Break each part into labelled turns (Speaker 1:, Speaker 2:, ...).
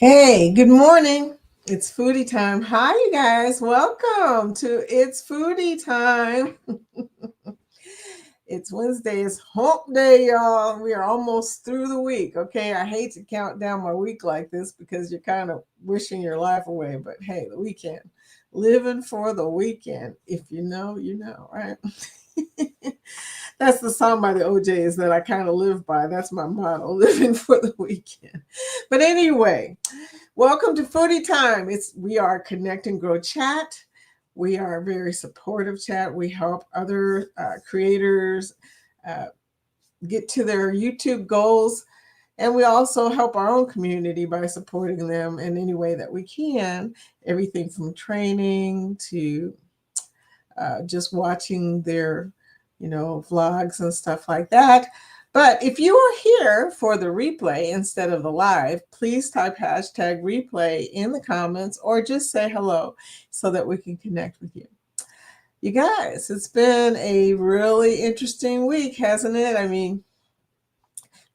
Speaker 1: Hey, good morning. It's foodie time. Hi, you guys. Welcome to It's Foodie Time. It's Wednesday. It's hump day, y'all. We are almost through the week. Okay. I hate to count down my week like this because you're kind of wishing your life away. But hey, the weekend. Living for the weekend. If you know, you know, right? That's the song by the OJs that I kind of live by. That's my motto, living for the weekend. But anyway, welcome to Foodie Time. We are Connect and Grow Chat. We are a very supportive chat. We help other creators uh, get to their YouTube goals, and we also help our own community by supporting them in any way that we can. Everything from training to just watching their, vlogs and stuff like that. But if you are here for the replay instead of the live, please type hashtag replay in the comments or just say hello so that we can connect with you. You guys, it's been a really interesting week, hasn't it? I mean,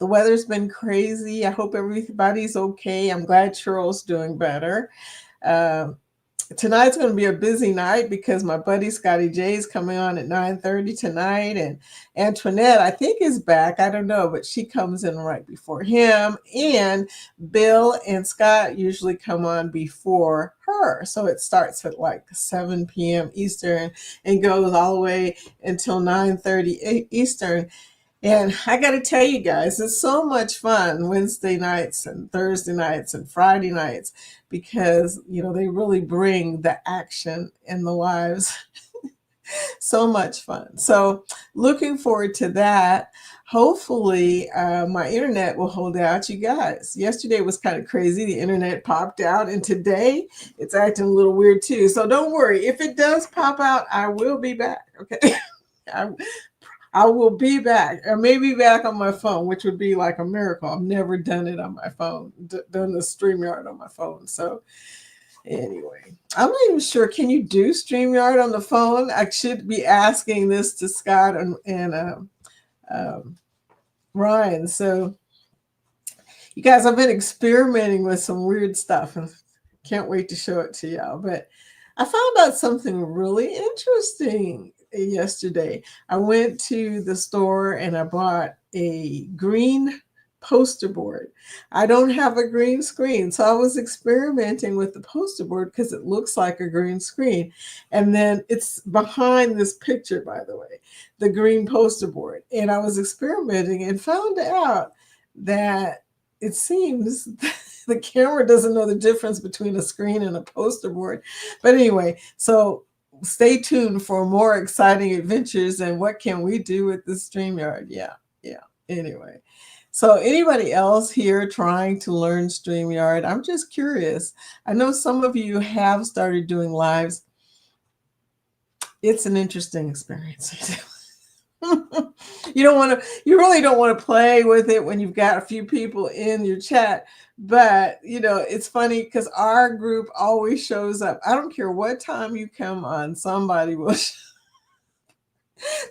Speaker 1: the weather's been crazy. I hope everybody's okay. I'm glad Cheryl's doing better. Tonight's going to be a busy night because my buddy Scotty J is coming on at 9:30 tonight, and Antoinette, I think, is back. I don't know, but she comes in right before him, and Bill and Scott usually come on before her. So it starts at like 7 p.m. Eastern and goes all the way until 9:30 Eastern. And I got to tell you guys, it's so much fun Wednesday nights and Thursday nights and Friday nights because, they really bring the action in the lives. So much fun. So looking forward to that. Hopefully, my internet will hold out, you guys. Yesterday was kind of crazy. The internet popped out, and today it's acting a little weird too. So don't worry. If it does pop out, I will be back. Okay. I will be back. I may be back on my phone, which would be like a miracle. I've never done it on my phone, done the StreamYard on my phone. So anyway, I'm not even sure. Can you do StreamYard on the phone? I should be asking this to Scott and Ryan. So you guys, I've been experimenting with some weird stuff and can't wait to show it to y'all. But I found out something really interesting yesterday. I went to the store and I bought a green poster board. I don't have a green screen, so I was experimenting with the poster board because it looks like a green screen. And then it's behind this picture, by the way, the green poster board. And I was experimenting and found out that it seems the camera doesn't know the difference between a screen and a poster board. But anyway, so stay tuned for more exciting adventures and what can we do with the StreamYard. Yeah. Anyway, so anybody else here trying to learn StreamYard? I'm just curious. I know some of you have started doing lives. It's an interesting experience. You really don't want to play with it when you've got a few people in your chat. But it's funny because our group always shows up. I don't care what time you come on, somebody will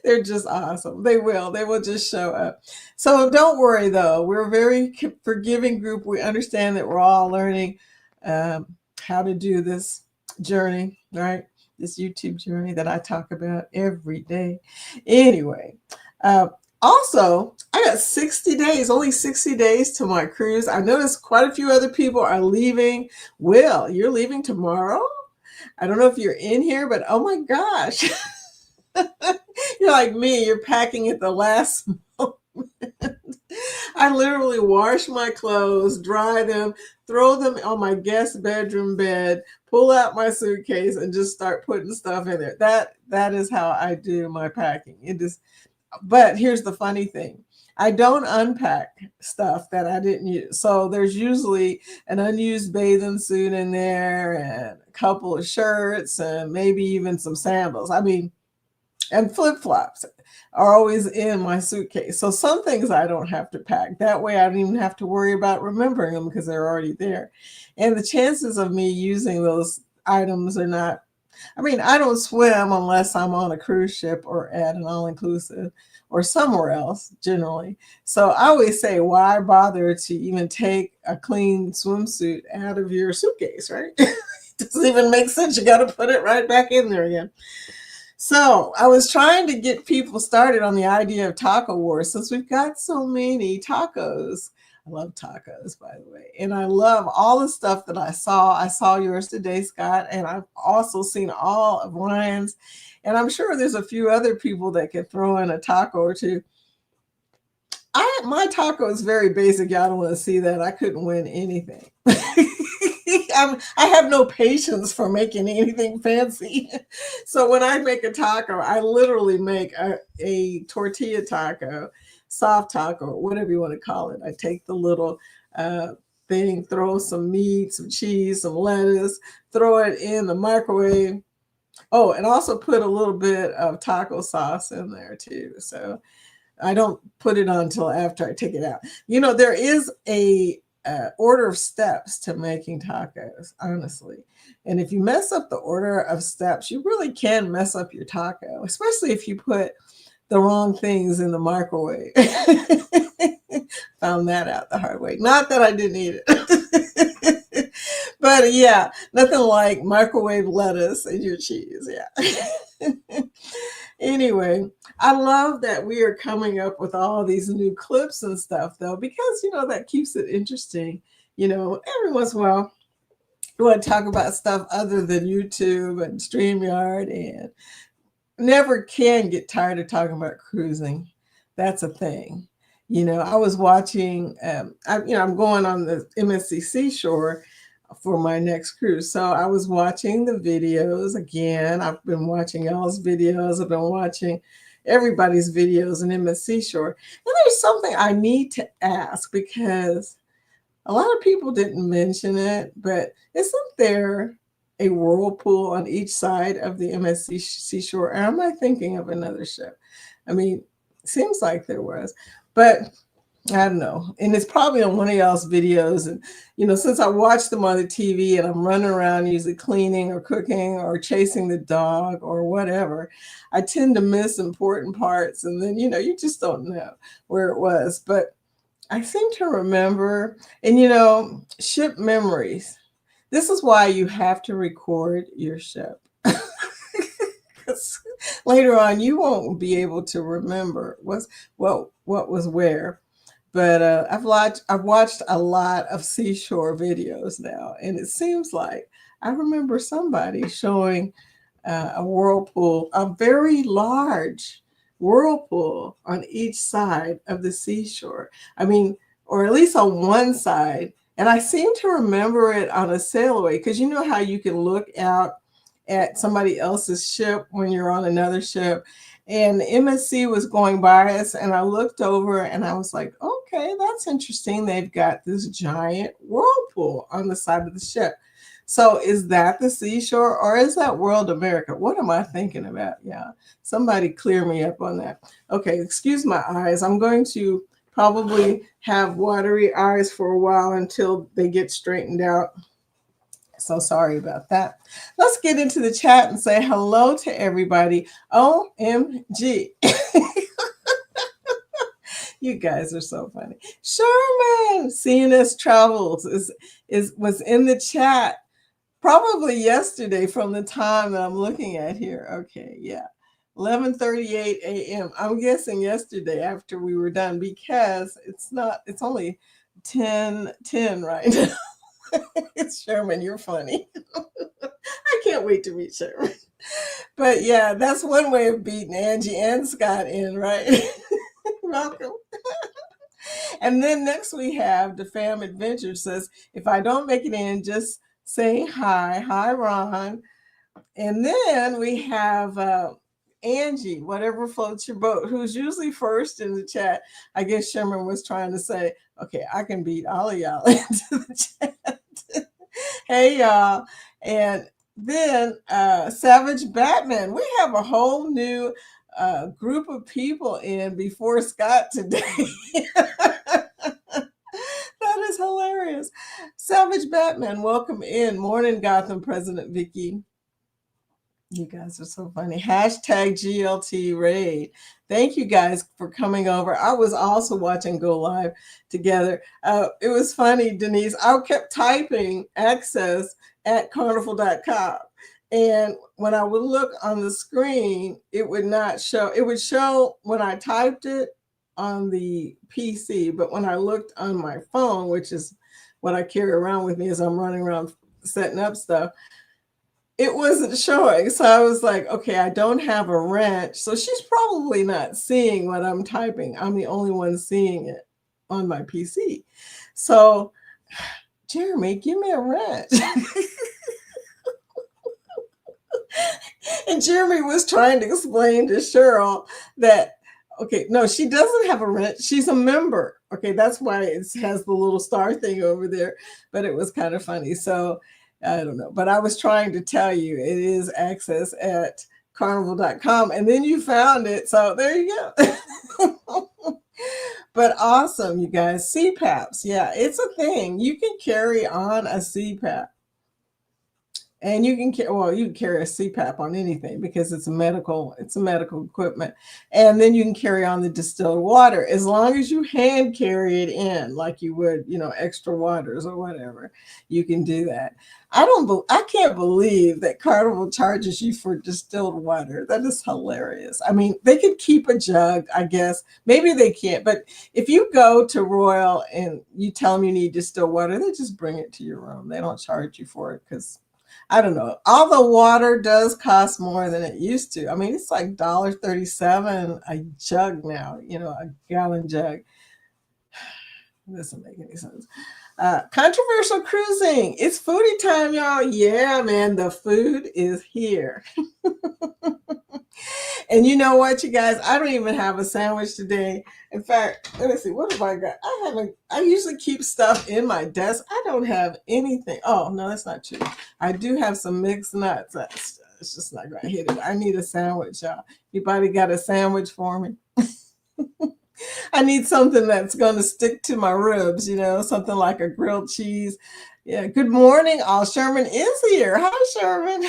Speaker 1: they're just awesome. They will just show up. So don't worry though, we're a very forgiving group. We understand that we're all learning how to do this journey, right? This YouTube journey that I talk about every day. Anyway, also, I got 60 days, only 60 days to my cruise. I noticed quite a few other people are leaving. Will, you're leaving tomorrow? I don't know if you're in here, but oh my gosh. You're like me, you're packing at the last moment. I literally wash my clothes, dry them, throw them on my guest bedroom bed, pull out my suitcase, and just start putting stuff in there. That is how I do my packing. It is, but here's the funny thing. I don't unpack stuff that I didn't use. So there's usually an unused bathing suit in there and a couple of shirts and maybe even some sandals. I mean, and flip-flops are always in my suitcase. So some things I don't have to pack. That way I don't even have to worry about remembering them because they're already there. And the chances of me using those items are not, I mean, I don't swim unless I'm on a cruise ship or at an all-inclusive or somewhere else generally. So I always say, why bother to even take a clean swimsuit out of your suitcase, right? It doesn't even make sense. You got to put it right back in there again. So I was trying to get people started on the idea of taco wars since we've got so many tacos. I love tacos, by the way. And I love all the stuff that I saw. I saw yours today, Scott, and I've also seen all of Ryan's. And I'm sure there's a few other people that could throw in a taco or two. My taco is very basic. Y'all don't want to see that. I couldn't win anything. I have no patience for making anything fancy. So when I make a taco, I literally make a tortilla taco, soft taco, whatever you want to call it. I take the little thing, throw some meat, some cheese, some lettuce, throw it in the microwave. Oh, and also put a little bit of taco sauce in there too. So I don't put it on until after I take it out. You know, there is a order of steps to making tacos, honestly. And if you mess up the order of steps, you really can mess up your taco, especially if you put the wrong things in the microwave. Found that out the hard way. Not that I didn't eat it. But yeah, nothing like microwave lettuce and your cheese. Yeah. Anyway, I love that we are coming up with all these new clips and stuff, though, because, you know, that keeps it interesting. You know, every once in a while, you want to talk about stuff other than YouTube and StreamYard, and never can get tired of talking about cruising. That's a thing. You know, I was watching, I'm going on the MSC Seashore for my next cruise. So I was watching the videos again. I've been watching y'all's videos. I've been watching everybody's videos in MSC Shore. And there's something I need to ask because a lot of people didn't mention it, but isn't there a whirlpool on each side of the MSC Seashore? Or am I thinking of another ship? I mean, seems like there was, but I don't know. And it's probably on one of y'all's videos. And, you know, since I watch them on the TV and I'm running around usually cleaning or cooking or chasing the dog or whatever, I tend to miss important parts. And then, you know, you just don't know where it was. But I seem to remember, and, you know, ship memories. This is why you have to record your ship. Because later on, you won't be able to remember what was where. But I've watched a lot of seashore videos now, and it seems like I remember somebody showing a whirlpool, a very large whirlpool on each side of the seashore. I mean, or at least on one side. And I seem to remember it on a sailaway, because you know how you can look out at somebody else's ship when you're on another ship. And MSC was going by us, and I looked over and I was like, okay, that's interesting. They've got this giant whirlpool on the side of the ship. So is that the seashore, or is that World America? What am I thinking about? Yeah, somebody clear me up on that. Okay, excuse my eyes. I'm going to probably have watery eyes for a while until they get straightened out. So sorry about that. Let's get into the chat and say hello to everybody. OMG. You guys are so funny. Sherman, CNS Travels was in the chat probably yesterday from the time that I'm looking at here. Okay, yeah. 11:38 a.m. I'm guessing yesterday after we were done, because it's only 10:10 right now. It's Sherman, you're funny. I can't wait to meet Sherman. But yeah, that's one way of beating Angie and Scott in, right? Welcome. And then next we have the Fam Adventure says, if I don't make it in, just say hi. Hi, Ron. And then we have Angie, whatever floats your boat, who's usually first in the chat. I guess Sherman was trying to say, okay, I can beat all of y'all into the chat. Hey, y'all. And then Savage Batman. We have a whole new group of people in before Scott today. That is hilarious. Savage Batman, welcome in. Morning, Gotham President Vicky. You guys are so funny. Hashtag GLT raid. Thank you guys for coming over. I was also watching Go Live together. It was funny, Denise. I kept typing access at carnival.com. And when I would look on the screen, it would not show. It would show when I typed it on the PC, but when I looked on my phone, which is what I carry around with me as I'm running around setting up stuff, it wasn't showing. So I was like, okay, I don't have a wrench. So she's probably not seeing what I'm typing. I'm the only one seeing it on my PC. So, Jeremy, give me a wrench. And Jeremy was trying to explain to Cheryl that, okay, no, she doesn't have a wrench. She's a member. Okay, that's why it has the little star thing over there. But it was kind of funny. So I don't know. But I was trying to tell you it is access at carnival.com. And then you found it. So there you go. But awesome, you guys. CPAPs. Yeah, it's a thing. You can carry on a CPAP. And you can carry a CPAP on anything because it's a medical equipment. And then you can carry on the distilled water as long as you hand carry it in like you would, extra waters or whatever. You can do that. I can't believe that Carnival charges you for distilled water. That is hilarious. I mean, they could keep a jug, I guess. Maybe they can't, but if you go to Royal and you tell them you need distilled water, they just bring it to your room. They don't charge you for it because I don't know. All the water does cost more than it used to. I mean, it's like $1.37 a jug now, a gallon jug. It doesn't make any sense. Controversial cruising. It's foodie time, y'all. Yeah, man, the food is here. And you know what, you guys? I don't even have a sandwich today. In fact, let me see. What have I got? I usually keep stuff in my desk. I don't have anything. Oh, no, that's not true. I do have some mixed nuts. It's just not going to hit it. I need a sandwich, y'all. Anybody got a sandwich for me? I need something that's going to stick to my ribs, something like a grilled cheese. Yeah. Good morning. All Sherman is here. Hi, Sherman.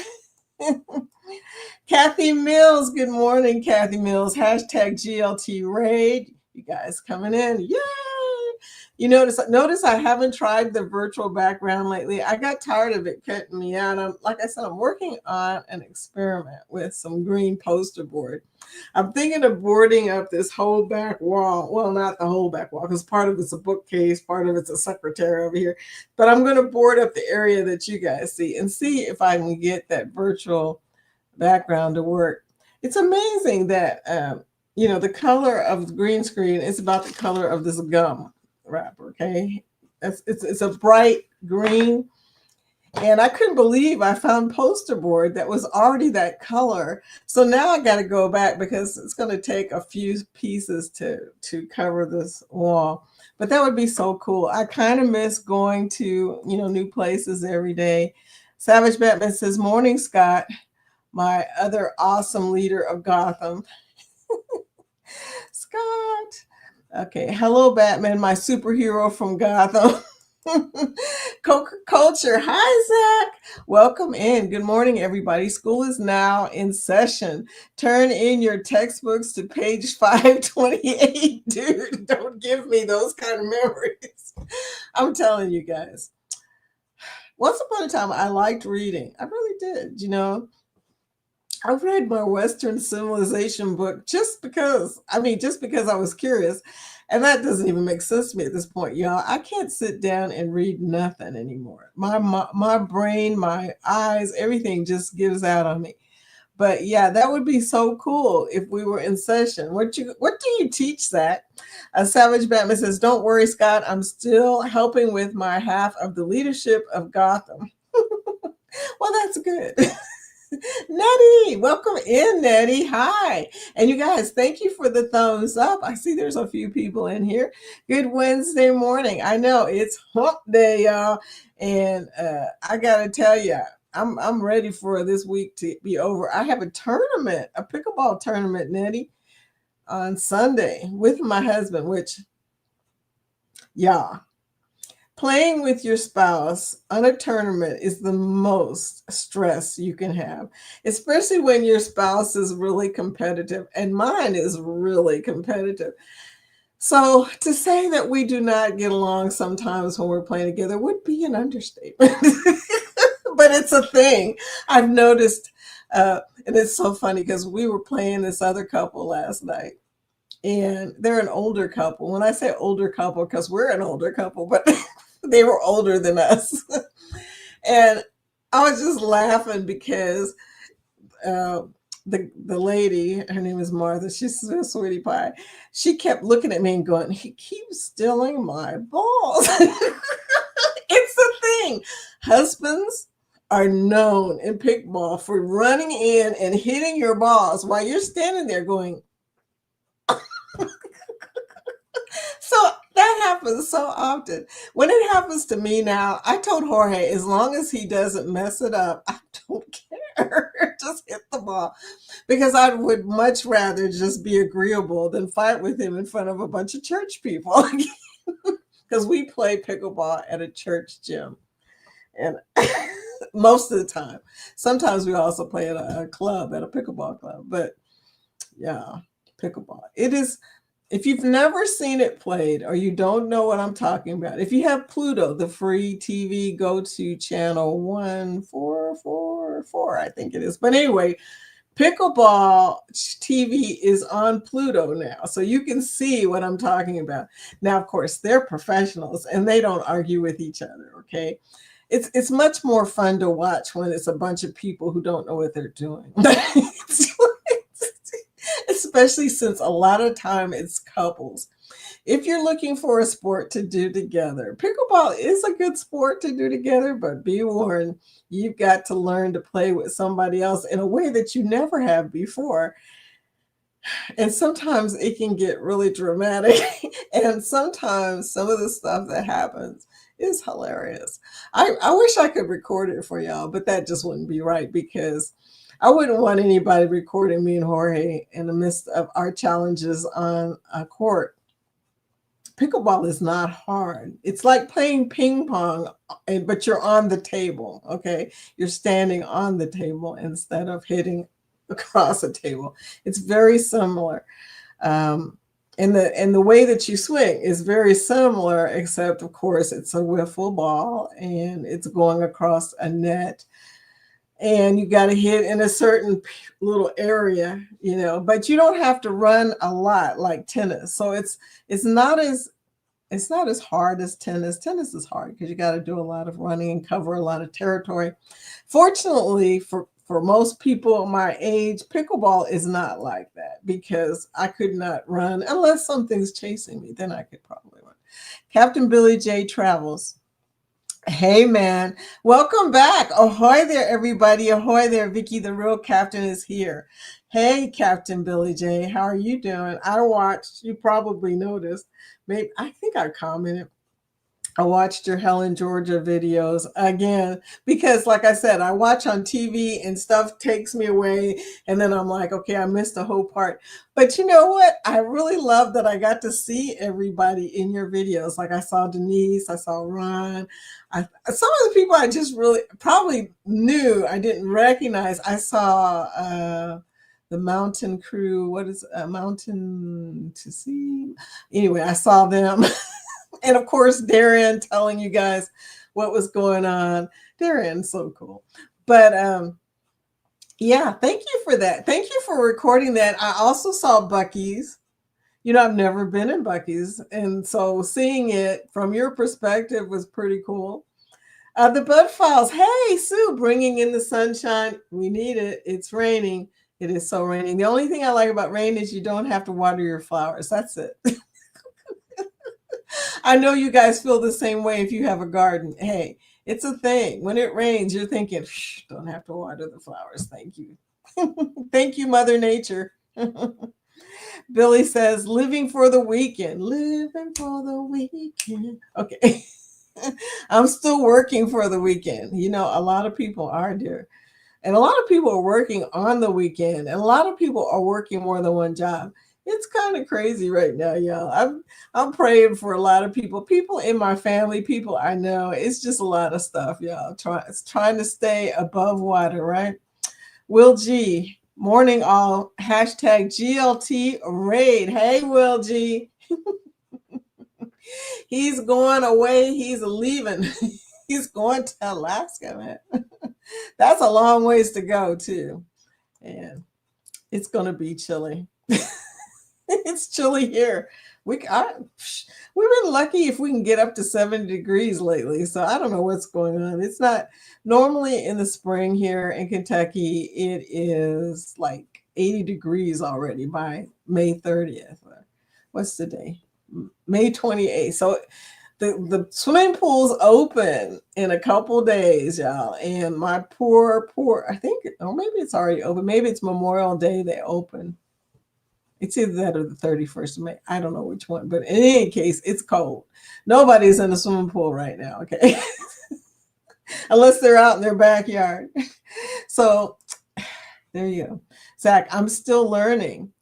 Speaker 1: Kathy Mills. Good morning, Kathy Mills. Hashtag GLT raid. You guys coming in. Yay. You notice I haven't tried the virtual background lately. I got tired of it cutting me out. Like I said, I'm working on an experiment with some green poster board. I'm thinking of boarding up this whole back wall. Well, not the whole back wall, because part of it's a bookcase, part of it's a secretary over here. But I'm going to board up the area that you guys see and see if I can get that virtual background to work. It's amazing that the color of the green screen is about the color of this gum wrapper. Okay, it's a bright green, and I couldn't believe I found poster board that was already that color. So now I got to go back because it's going to take a few pieces to cover this wall. But that would be so cool. I kind of miss going to new places every day. Savage Batman says, "Morning, Scott, my other awesome leader of Gotham." Scott. Okay. Hello, Batman, my superhero from Gotham. Culture. Hi, Zach. Welcome in. Good morning, everybody. School is now in session. Turn in your textbooks to page 528. Dude, don't give me those kind of memories. I'm telling you guys. Once upon a time, I liked reading. I really did, I read my Western civilization book just because I was curious. And that doesn't even make sense to me at this point, y'all. I can't sit down and read nothing anymore. My brain, my eyes, everything just gives out on me. But yeah, that would be so cool if we were in session. What do you teach, Zach? Savage Batman says, "Don't worry, Scott. I'm still helping with my half of the leadership of Gotham." Well, that's good. Nettie, welcome in, Nettie. Hi. And you guys, thank you for the thumbs up. I see there's a few people in here. Good Wednesday morning. I know it's hump day, y'all. And I got to tell you, I'm ready for this week to be over. I have a tournament, a pickleball tournament, Nettie, on Sunday with my husband, which, yeah, Playing with your spouse on a tournament is the most stress you can have, especially when your spouse is really competitive, and mine is really competitive. So to say that we do not get along sometimes when we're playing together would be an understatement. But it's a thing I've noticed. And it's so funny because we were playing this other couple last night, and they're an older couple. When I say older couple, because we're an older couple, but they were older than us. And I was just laughing because uh, the lady, her name is Martha, she's a sweetie pie. She kept looking at me and going, "He keeps stealing my balls." It's a thing. Husbands are known in pickball for running in and hitting your balls while you're standing there going. So that happens so often. When it happens to me now, I told Jorge, as long as he doesn't mess it up, I don't care. Just hit the ball. Because I would much rather just be agreeable than fight with him in front of a bunch of church people. Because we play pickleball at a church gym. And most of the time. Sometimes we also play at a club, at a pickleball club. But yeah, pickleball. It is, if you've never seen it played or you don't know what I'm talking about, if you have Pluto, the free TV, go to channel 1444, I think it is. But anyway, pickleball TV is on Pluto now, so you can see what I'm talking about. Now, of course, they're professionals and they don't argue with each other, okay? It's much more fun to watch when it's a bunch of people who don't know what they're doing. Especially since a lot of time it's couples. If you're looking for a sport to do together, pickleball is a good sport to do together, but be warned, you've got to learn to play with somebody else in a way that you never have before. And sometimes it can get really dramatic. And sometimes some of the stuff that happens is hilarious. I wish I could record it for y'all, but that just wouldn't be right because I wouldn't want anybody recording me and Jorge in the midst of our challenges on a court. Pickleball is not hard. It's like playing ping pong, but you're on the table, okay? You're standing on the table instead of hitting across a table. It's very similar. And the way that you swing is very similar, except of course it's a wiffle ball and it's going across a net. And you got to hit in a certain little area, but you don't have to run a lot like tennis. So it's not as hard as tennis. Tennis is hard because you got to do a lot of running and cover a lot of territory. Fortunately, for most people my age, pickleball is not like that because I could not run unless something's chasing me. Then I could probably run. Captain Billy J Travels. Hey, man. Welcome back. Ahoy there, everybody. Ahoy there. Vicky, the real captain, is here. Hey, Captain Billy J. How are you doing? I watched, you probably noticed, maybe I think I commented. I watched your Helen, Georgia videos again because, like I said, I watch on TV and stuff takes me away. And then I'm like, okay, I missed the whole part. But you know what? I really love that I got to see everybody in your videos. Like I saw Denise, I saw Ron. Some of the people I just really probably knew I didn't recognize. I saw the Mountain Crew. What is a Mountain to See? Anyway, I saw them. And of course, Darian telling you guys what was going on. Darian's so cool. But yeah, thank you for that. Thank you for recording that. I also saw Buc-ee's. I've never been in Buc-ee's. And so seeing it from your perspective was pretty cool. The Bud Files. Hey, Sue, bringing in the sunshine. We need it. It's raining. It is so raining. The only thing I like about rain is you don't have to water your flowers. That's it. I know you guys feel the same way if you have a garden. Hey, it's a thing. When it rains, you're thinking, don't have to water the flowers. Thank you. Thank you, Mother Nature. Billy says, living for the weekend. Living for the weekend. Okay. I'm still working for the weekend. A lot of people are, dear. And a lot of people are working on the weekend. And a lot of people are working more than one job. It's kind of crazy right now, y'all. I'm praying for a lot of people in my family, people I know. It's just a lot of stuff, y'all. Trying to stay above water, right? Will G, morning all, hashtag GLT raid. Hey, Will G. He's going away. He's leaving. He's going to Alaska, man. That's a long ways to go, too. And it's going to be chilly. It's chilly here. We've been lucky if we can get up to 70 degrees lately. So I don't know what's going on. It's not normally in the spring here in Kentucky. It is like 80 degrees already by May 30th. What's the day? May 28th. So the swimming pool's open in a couple days, y'all. And my poor, I think, or maybe it's already open. Maybe it's Memorial Day they open. It's either that or the 31st of May. I don't know which one, but in any case, it's cold. Nobody's in the swimming pool right now, okay? Unless they're out in their backyard. So there you go. Zach, I'm still learning.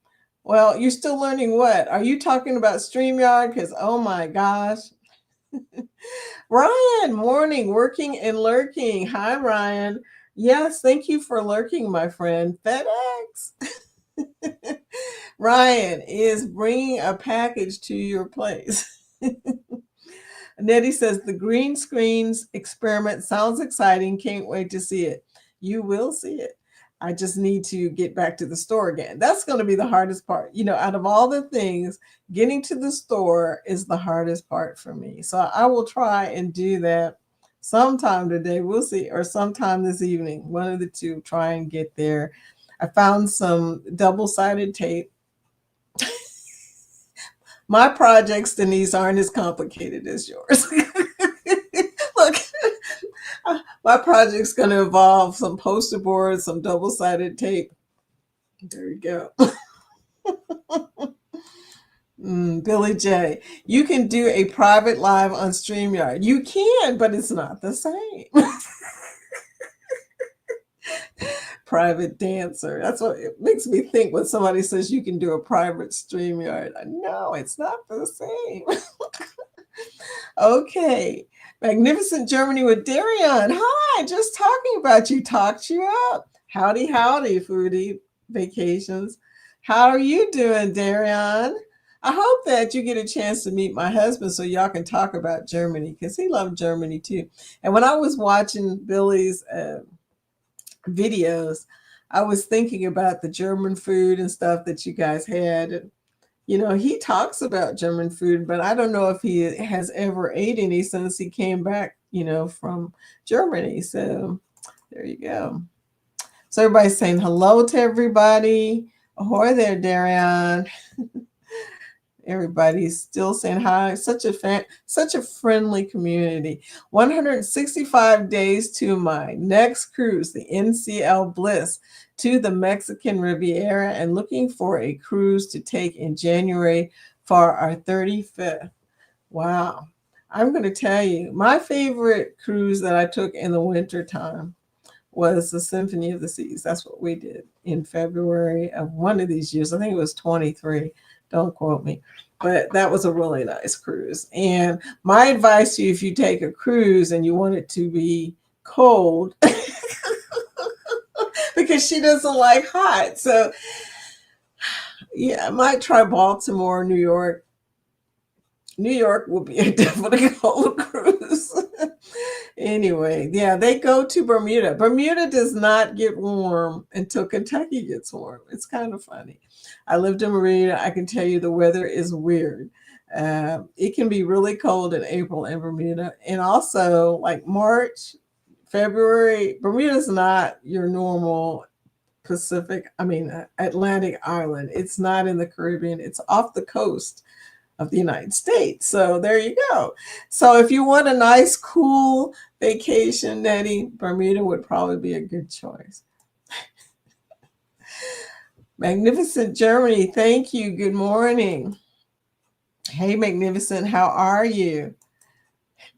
Speaker 1: Well, you're still learning what? Are you talking about StreamYard? Because, oh my gosh. Ryan, morning, working and lurking. Hi, Ryan. Yes, thank you for lurking, my friend. FedEx. Ryan is bringing a package to your place. Nettie says the green screens experiment sounds exciting. Can't wait to see it. You will see it. I just need to get back to the store again. That's going to be the hardest part. You know, out of all the things, getting to the store is the hardest part for me. So I will try and do that sometime today. We'll see. Or sometime this evening. One of the two. Try and get there. I found some double-sided tape. My projects, Denise, aren't as complicated as yours. Look, my project's going to involve some poster boards, some double-sided tape. There you go. Billy J, you can do a private live on StreamYard. You can, but it's not the same. Private dancer. That's what it makes me think when somebody says you can do a private StreamYard. No, it's not the same. Okay. Magnificent Germany with Darian. Hi, just talking about you. Talked you up. Howdy, howdy, Foodie Vacations. How are you doing, Darian? I hope that you get a chance to meet my husband so y'all can talk about Germany because he loved Germany too. And when I was watching Billy's videos, I was thinking about the German food and stuff that you guys had. And, you know, he talks about German food, but I don't know if he has ever ate any since he came back, you know, from Germany. So there you go. So everybody's saying hello to everybody. Ahoy there, Darian. Everybody's still saying hi. Such a friendly community. 165 days to my next cruise, the NCL Bliss, to the Mexican Riviera, and looking for a cruise to take in January for our 35th. Wow. I'm going to tell you, my favorite cruise that I took in the wintertime was the Symphony of the Seas. That's what we did in February of one of these years. I think it was 23. Don't quote me. But that was a really nice cruise. And my advice to you, if you take a cruise and you want it to be cold, because she doesn't like hot. So, yeah, I might try Baltimore, New York. New York will be a definitely cold cruise. Anyway, yeah, they go to Bermuda. Bermuda does not get warm until Kentucky gets warm. It's kind of funny. I lived in Bermuda. I can tell you the weather is weird. It can be really cold in April in Bermuda. And also like March, February, Bermuda's not your normal Atlantic island. It's not in the Caribbean. It's off the coast of the United States. So there you go. So if you want a nice, cool vacation, Nettie, Bermuda would probably be a good choice. Magnificent Germany, thank you. Good morning. Hey, Magnificent, how are you?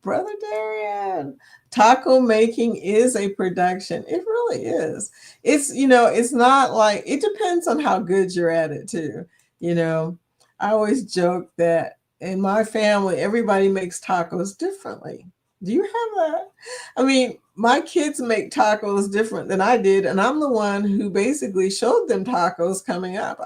Speaker 1: Brother Darian, taco making is a production. It really is. It's, you know, it's not like, it depends on how good you're at it too. You know, I always joke that in my family, everybody makes tacos differently. Do you have that? I mean, my kids make tacos different than I did, and I'm the one who basically showed them tacos coming up.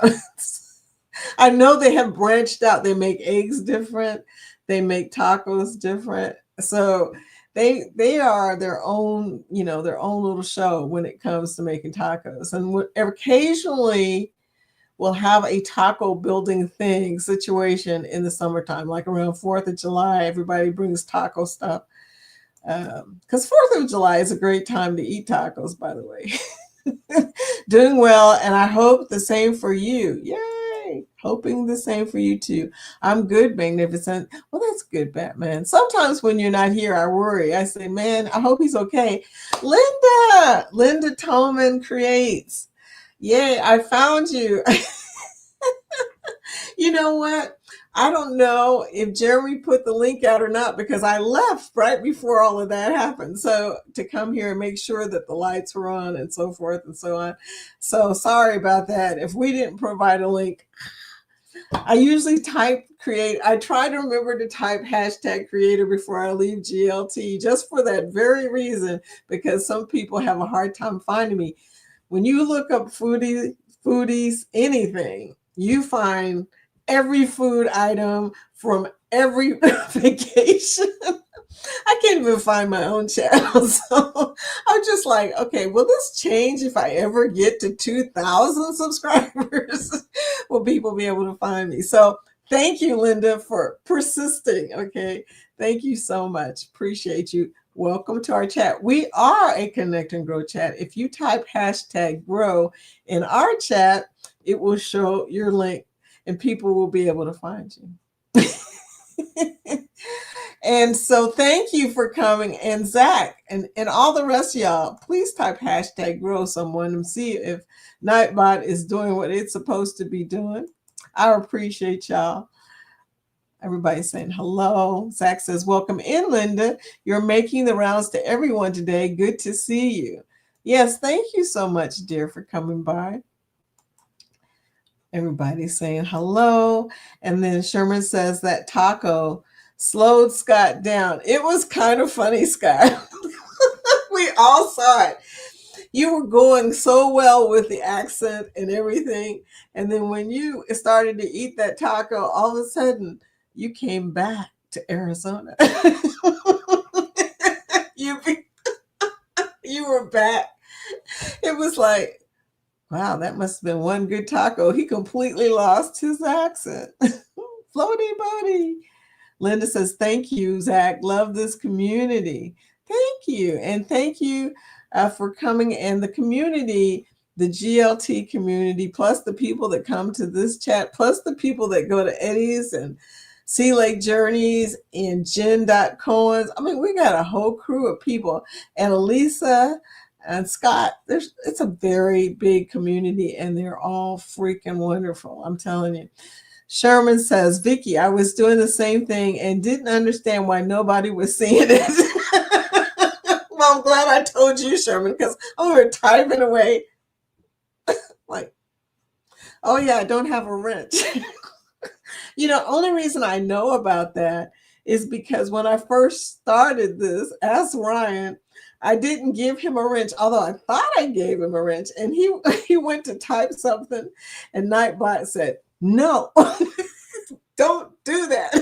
Speaker 1: I know they have branched out. They make eggs different. They make tacos different. So they are their own, their own little show when it comes to making tacos. And occasionally we'll have a taco building thing situation in the summertime, like around 4th of July. Everybody brings taco stuff. Because 4th of July is a great time to eat tacos, by the way. Doing well, and I hope the same for you. Yay! Hoping the same for you too. I'm good, Magnificent. Well, that's good, Batman. Sometimes when you're not here, I worry. I say, man, I hope he's okay. Linda Toman creates. Yay, I found you. You know what? I don't know if Jeremy put the link out or not because I left right before all of that happened. So to come here and make sure that the lights were on and so forth and so on. So sorry about that. If we didn't provide a link, I usually type create. I try to remember to type hashtag creator before I leave GLT just for that very reason, because some people have a hard time finding me. When you look up foodies, anything, you find every food item from every vacation. I can't even find my own channel. So I'm just like, okay, will this change if I ever get to 2,000 subscribers? Will people be able to find me? So thank you, Linda, for persisting. Okay. Thank you so much. Appreciate you. Welcome to our chat. We are a Connect and Grow chat. If you type hashtag grow in our chat, it will show your link and people will be able to find you. And so thank you for coming. And Zach and all the rest of y'all, please type hashtag grow someone and see if Nightbot is doing what it's supposed to be doing. I appreciate y'all. Everybody's saying hello. Zach says, welcome in, Linda. You're making the rounds to everyone today. Good to see you. Yes, thank you so much, dear, for coming by. Everybody's saying hello. And then Sherman says that taco slowed Scott down. It was kind of funny, Scott. We all saw it. You were going so well with the accent and everything. And then when you started to eat that taco, all of a sudden you came back to Arizona. You were back. It was like, wow, that must have been one good taco. He completely lost his accent. Floaty buddy. Linda says, thank you, Zach. Love this community. Thank you. And thank you for coming. And the community, the GLT community, plus the people that come to this chat, plus the people that go to Eddie's and Sea Lake Journeys and Jen.Cohen's. I mean, we got a whole crew of people. And Elisa and Scott, it's a very big community and they're all freaking wonderful. I'm telling you. Sherman says, Vicky, I was doing the same thing and didn't understand why nobody was seeing it. Well, I'm glad I told you, Sherman, because we were typing away. Like, oh yeah, I don't have a wrench. Only reason I know about that is because when I first started this, ask Ryan, I didn't give him a wrench, although I thought I gave him a wrench. And he went to type something and Nightbot said, no, don't do that.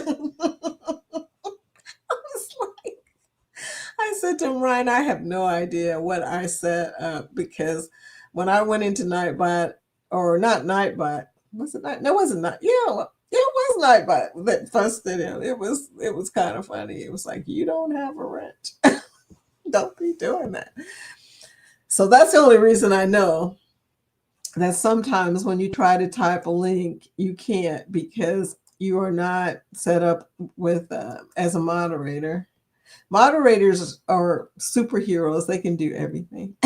Speaker 1: I said to him, Ryan, I have no idea what I said because when I went into Nightbot, or not Nightbot, was it not? No, it wasn't Night. Yeah, it was Nightbot that fussed at him. It was kind of funny. It was like, you don't have a wrench. Don't be doing that. So that's the only reason I know that sometimes when you try to type a link, you can't because you are not set up with as a moderator. Moderators are superheroes. They can do everything.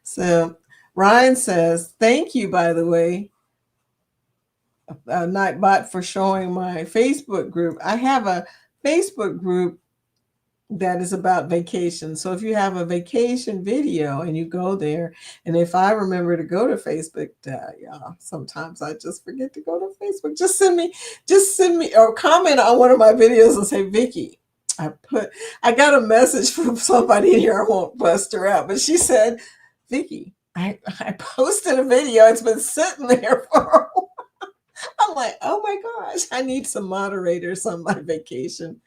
Speaker 1: So Ryan says, thank you, by the way, Nightbot, for showing my Facebook group. I have a Facebook group that is about vacation. So if you have a vacation video and you go there, and if I remember to go to Facebook, yeah, sometimes I just forget to go to Facebook. Just send me or comment on one of my videos and say, Vicky, I got a message from somebody in here. I won't bust her out, but she said, Vicky, I posted a video. It's been sitting there for a while. I'm like, oh my gosh, I need some moderators on my vacation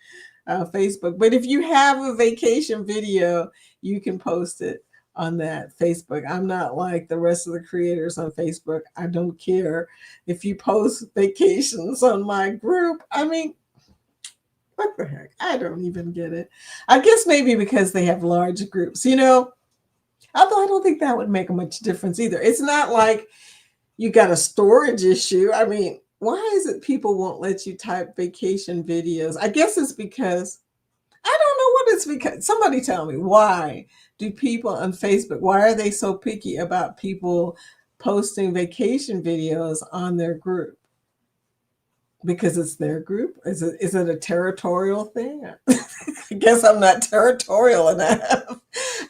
Speaker 1: Facebook. But if you have a vacation video, you can post it on that Facebook. I'm not like the rest of the creators on Facebook. I don't care if you post vacations on my group. I mean, what the heck? I don't even get it. I guess maybe because they have large groups, although I don't think that would make much difference either. It's not like you got a storage issue. I mean, why is it people won't let you type vacation videos? I guess it's because I don't know what it's because. Somebody tell me, why do people on Facebook, why are they so picky about people posting vacation videos on their group? Because it's their group? Is it a territorial thing? I guess I'm not territorial enough.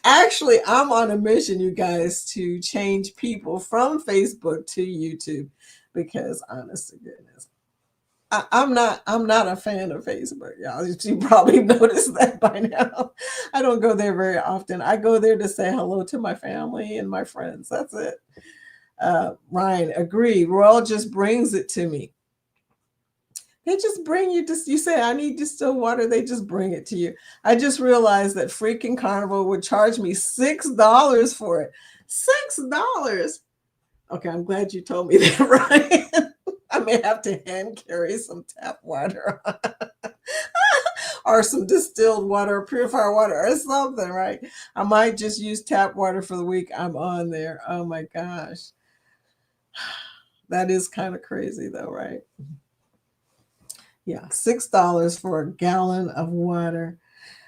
Speaker 1: Actually, I'm on a mission, you guys, to change people from Facebook to YouTube because honest to goodness, I'm not a fan of Facebook, y'all. You probably noticed that by now. I don't go there very often. I go there to say hello to my family and my friends. That's it. Ryan, agree. Royal just brings it to me. They just bring you just you say, I need distilled water. They just bring it to you. I just realized that freaking Carnival would charge me $6 for it. $6. Okay, I'm glad you told me that, Ryan. I may have to hand carry some tap water or some distilled water, purified water, or something, right? I might just use tap water for the week I'm on there. Oh my gosh. That is kind of crazy, though, right? Yeah, $6 for a gallon of water.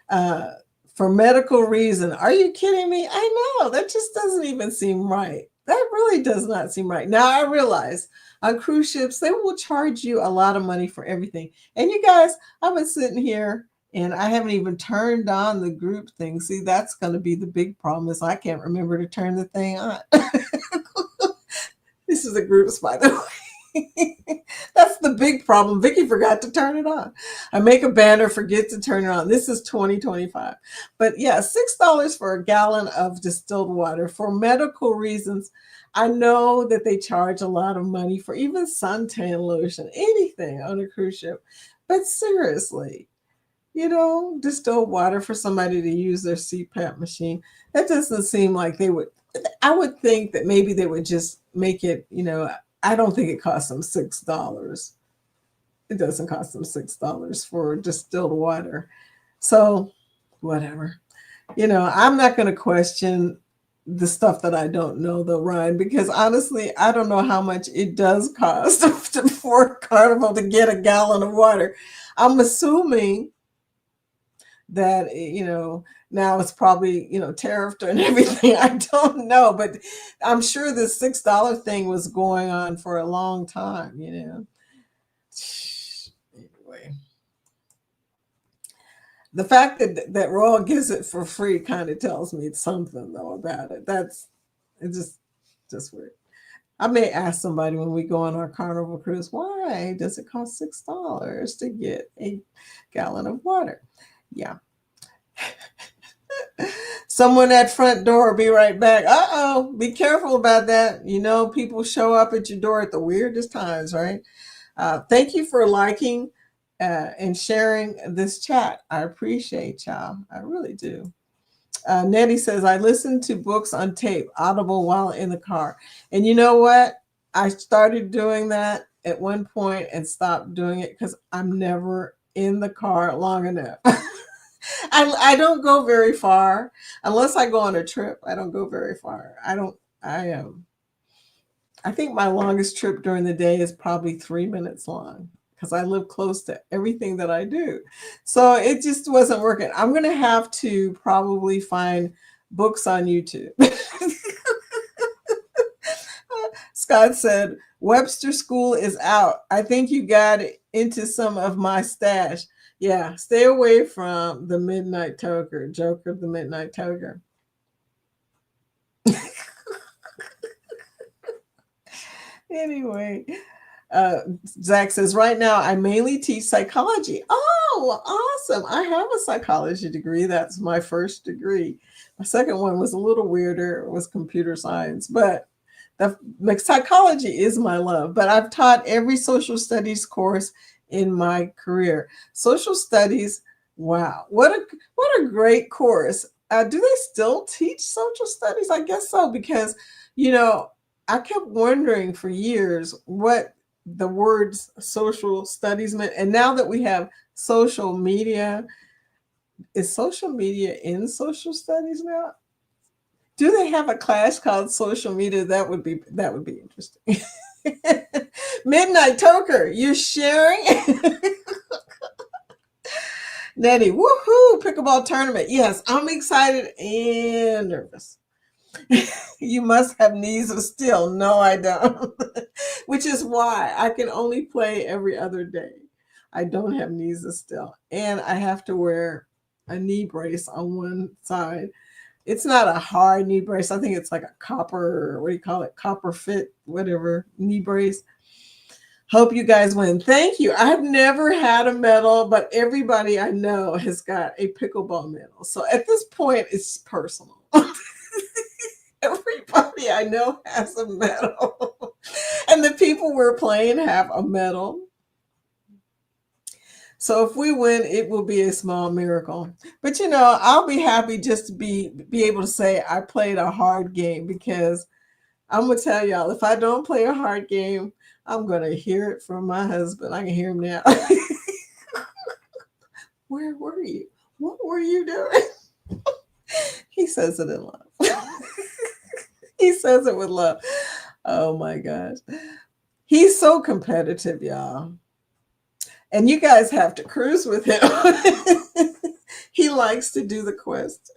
Speaker 1: Uh, for medical reason. Are you kidding me? I know that just doesn't even seem right. That really does not seem right. Now I realize on cruise ships they will charge you a lot of money for everything. And you guys, I've been sitting here and I haven't even turned on the group thing. See, that's going to be the big problem is I can't remember to turn the thing on. This is the groups, by the way. That's the big problem. Vicky forgot to turn it on. I make a banner, forget to turn it on. This is 2025. But yeah, $6 for a gallon of distilled water for medical reasons. I know that they charge a lot of money for even suntan lotion, anything on a cruise ship. But seriously, distilled water for somebody to use their CPAP machine, that doesn't seem like they would. I would think that maybe they would just make it, I don't think it costs them $6. It doesn't cost them $6 for distilled water. So, whatever. I'm not going to question the stuff that I don't know, though, Ryan, because honestly, I don't know how much it does cost for Carnival to get a gallon of water. I'm assuming that, now it's probably, tariffed and everything. I don't know, but I'm sure this $6 thing was going on for a long time, Anyway, the fact that Royal gives it for free kind of tells me something though about it. It's just weird. I may ask somebody when we go on our Carnival cruise, why does it cost $6 to get a gallon of water? Yeah. Someone at front door, be right back. Uh-oh, be careful about that. People show up at your door at the weirdest times, right? Thank you for liking and sharing this chat. I appreciate y'all. I really do. Nettie says, I listen to books on tape, Audible while in the car. And you know what? I started doing that at one point and stopped doing it because I'm never in the car long enough. I don't go very far unless I go on a trip. I don't go very far. I think my longest trip during the day is probably 3 minutes long because I live close to everything that I do. So it just wasn't working. I'm going to have to probably find books on YouTube. Scott said, Webster School is out. I think you got into some of my stash. Yeah, stay away from the Midnight Toker, Joker the Midnight Toker. Anyway, uh, Zach says, right now I mainly teach psychology. Oh, awesome. I have a psychology degree. That's my first degree. My second one was a little weirder. It was computer science, but the psychology is my love. But I've taught every social studies course in my career. Social studies, wow, what a great course. Do they still teach social studies? I guess so, because you know I kept wondering for years what the words social studies meant. And now that we have social media, is social media in social studies now? Do they have a class called social media? That would be interesting. Midnight Toker, you're sharing? Nettie, woohoo, pickleball tournament. Yes, I'm excited and nervous. You must have knees of steel. No, I don't. Which is why I can only play every other day. I don't have knees of steel. And I have to wear a knee brace on one side. It's not a hard knee brace. I think it's like a copper, what do you call it? Copper fit, whatever, knee brace. Hope you guys win. Thank you. I've never had a medal, but everybody I know has got a pickleball medal. So at this point, it's personal. Everybody I know has a medal. And the people we're playing have a medal. So if we win, it will be a small miracle. But I'll be happy just to be able to say I played a hard game, because I'm gonna tell y'all, if I don't play a hard game, I'm gonna hear it from my husband. I can hear him now. Where were you? What were you doing? He says it in love. He says it with love. Oh my gosh. He's so competitive, y'all. And you guys have to cruise with him. He likes to do the quest.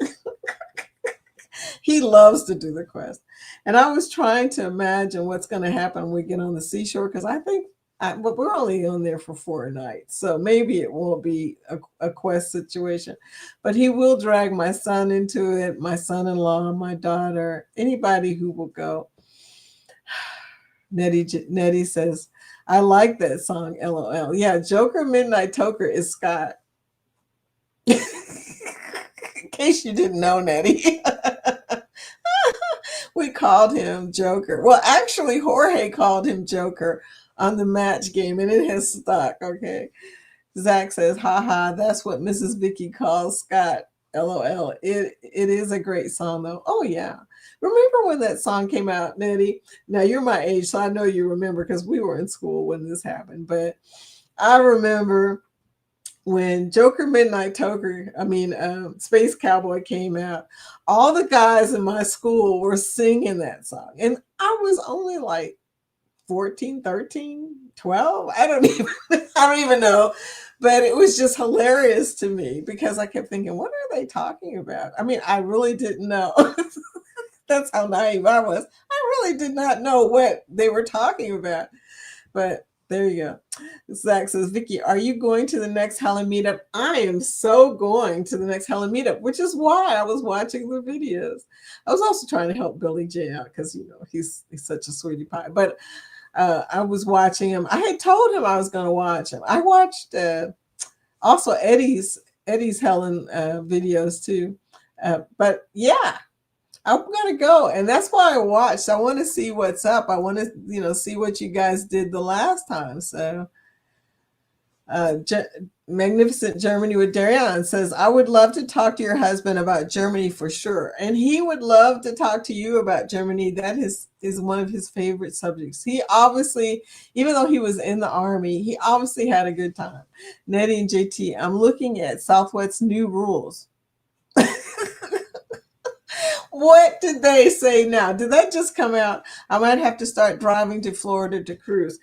Speaker 1: He loves to do the quest. And I was trying to imagine what's going to happen when we get on the seashore, because I think but we're only on there for 4 nights. So maybe it won't be a quest situation. But he will drag my son into it, my son-in-law, my daughter, anybody who will go. Nettie says, I like that song, LOL. Yeah, Joker Midnight Toker is Scott. In case you didn't know, Nettie. We called him Joker. Well, actually, Jorge called him Joker on the match game, and it has stuck, okay? Zach says, haha, that's what Mrs. Vicky calls Scott. LOL. It is a great song, though. Oh, yeah. Remember when that song came out, Nettie? Now, you're my age, so I know you remember, because we were in school when this happened. But I remember when Joker Midnight Toker, Space Cowboy came out, all the guys in my school were singing that song. And I was only like 14, 13, 12. I don't even know. But it was just hilarious to me, because I kept thinking, what are they talking about? I really didn't know. That's how naive I was. I really did not know what they were talking about. But there you go. Zach says, Vicky, are you going to the next Helen meetup? I am so going to the next Helen meetup, which is why I was watching the videos. I was also trying to help Billy J out, because he's such a sweetie pie. But I was watching him. I had told him I was going to watch him. I watched also Eddie's Helen videos too. But yeah, I'm gonna go, and that's why I watched. I want to see what's up. I want to, see what you guys did the last time. So, Magnificent Germany with Darian says, I would love to talk to your husband about Germany for sure, and he would love to talk to you about Germany. That is one of his favorite subjects. He obviously, even though he was in the army, he obviously had a good time. Nettie and JT, I'm looking at Southwest's new rules. What did they say now? Did that just come out? I might have to start driving to Florida to cruise.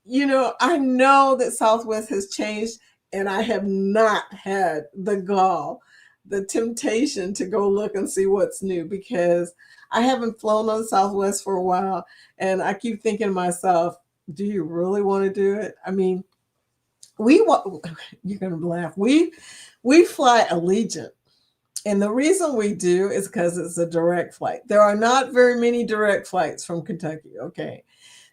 Speaker 1: I know that Southwest has changed, and I have not had the gall, the temptation to go look and see what's new, because I haven't flown on Southwest for a while, and I keep thinking to myself, do you really want to do it? you're going to laugh. We fly Allegiant. And the reason we do is because it's a direct flight. There are not very many direct flights from Kentucky. Okay.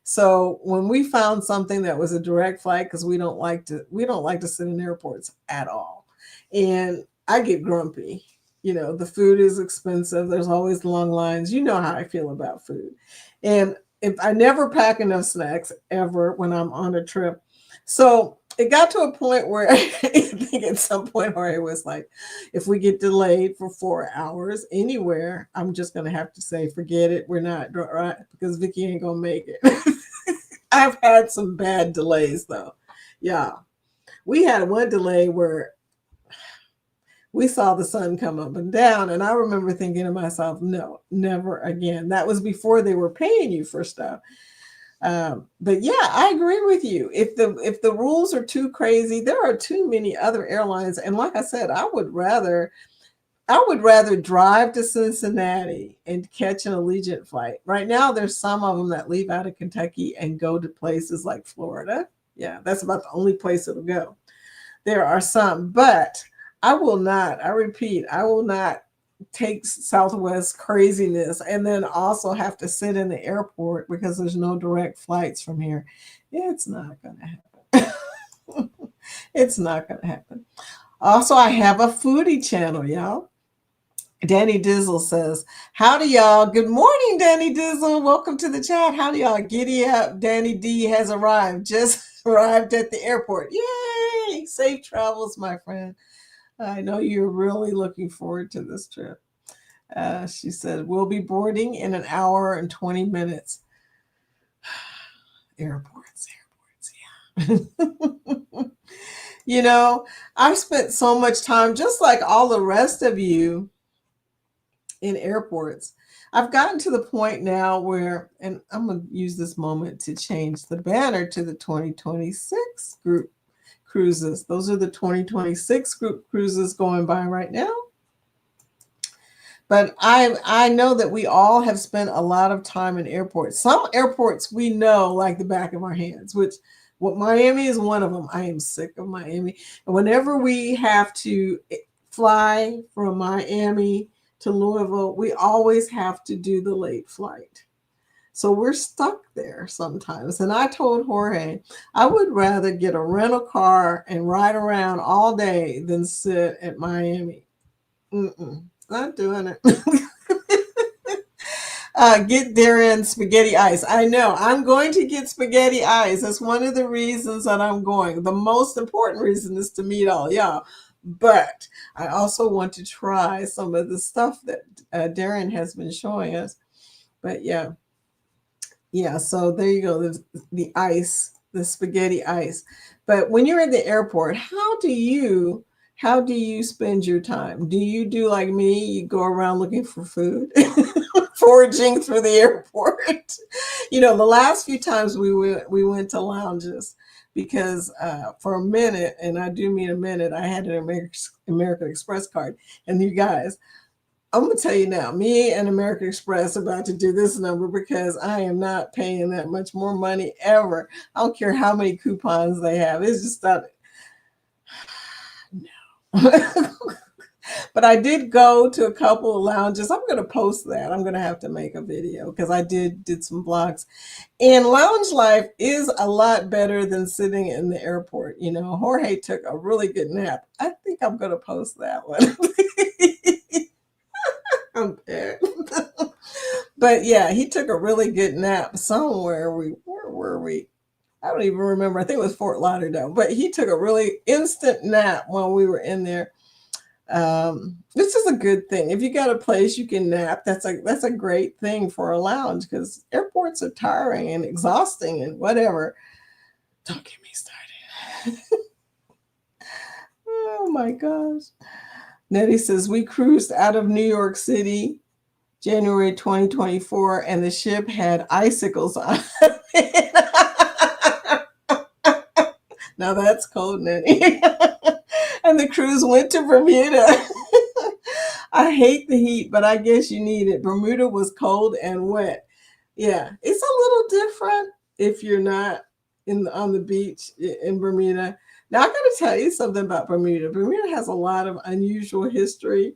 Speaker 1: So when we found something that was a direct flight, because we don't like to sit in airports at all. And I get grumpy. The food is expensive. There's always long lines. You know how I feel about food. And if I never pack enough snacks ever when I'm on a trip. So it got to a point where I think at some point where it was like, if we get delayed for 4 hours anywhere, I'm just going to have to say, forget it. We're not, right? Because Vicky ain't going to make it. I've had some bad delays though. Yeah. We had one delay where we saw the sun come up and down. And I remember thinking to myself, no, never again. That was before they were paying you for stuff. But yeah, I agree with you. If the rules are too crazy, there are too many other airlines. And like I said, I would rather drive to Cincinnati and catch an Allegiant flight. Right now, there's some of them that leave out of Kentucky and go to places like Florida. Yeah, that's about the only place it'll go. There are some, but I repeat, I will not take Southwest craziness and then also have to sit in the airport because there's no direct flights from here. It's not going to happen. It's not going to happen. Also, I have a foodie channel, y'all. Danny Dizzle says, howdy, y'all. Good morning, Danny Dizzle. Welcome to the chat. Howdy, y'all. Giddy up. Danny D has arrived. Just arrived at the airport. Yay! Safe travels, my friend. I know you're really looking forward to this trip. She said, we'll be boarding in an hour and 20 minutes. Airports, yeah. I've spent so much time, just like all the rest of you, in airports. I've gotten to the point now where, and I'm going to use this moment to change the banner to the 2026 group cruises. Those are the 2026 group cruises going by right now. But I know that we all have spent a lot of time in airports. Some airports we know like the back of our hands, which Miami is one of them. I am sick of Miami. And whenever we have to fly from Miami to Louisville, we always have to do the late flight. So we're stuck there sometimes. And I told Jorge, I would rather get a rental car and ride around all day than sit at Miami. Not doing it. Get Darren spaghetti ice. I know. I'm going to get spaghetti ice. That's one of the reasons that I'm going. The most important reason is to meet all y'all. But I also want to try some of the stuff that Darren has been showing us. But yeah, so there you go. The ice, the spaghetti ice. But when you're at the airport, how do you spend your time? Do you do like me? You go around looking for food, foraging through the airport. The last few times we went to lounges because for a minute, and I do mean a minute, I had an American Express card. And you guys, I'm going to tell you now, me and American Express are about to do this number because I am not paying that much more money ever. I don't care how many coupons they have. It's just not. No. But I did go to a couple of lounges. I'm going to post that. I'm going to have to make a video because I did some vlogs. And lounge life is a lot better than sitting in the airport. Jorge took a really good nap. I think I'm going to post that one. I'm bad. But yeah, he took a really good nap somewhere. Where were we? I don't even remember. I think it was Fort Lauderdale. But he took a really instant nap when we were in there. This is a good thing. If you got a place you can nap, that's a great thing for a lounge because airports are tiring and exhausting and whatever. Don't get me started. Oh my gosh. Nettie says, we cruised out of New York City, January 2024, and the ship had icicles on it. Now that's cold, Nettie. And the cruise went to Bermuda. I hate the heat, but I guess you need it. Bermuda was cold and wet. Yeah, it's a little different if you're not on the beach in Bermuda. Now, I got to tell you something about Bermuda. Bermuda has a lot of unusual history.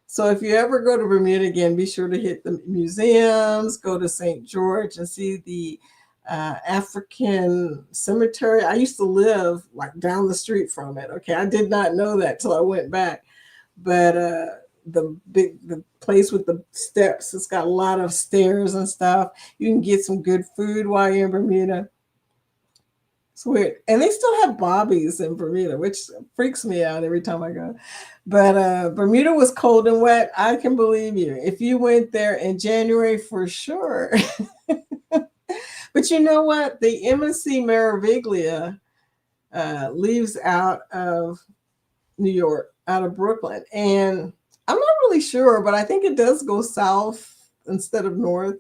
Speaker 1: So if you ever go to Bermuda again, be sure to hit the museums, go to St. George and see the African cemetery. I used to live like down the street from it. Okay, I did not know that till I went back. But the place with the steps, it's got a lot of stairs and stuff. You can get some good food while you're in Bermuda. It's weird. And they still have bobbies in Bermuda, which freaks me out every time I go. But Bermuda was cold and wet. I can believe you. If you went there in January, for sure. But you know what? The MSC Meraviglia leaves out of New York, out of Brooklyn. And I'm not really sure, but I think it does go south instead of north.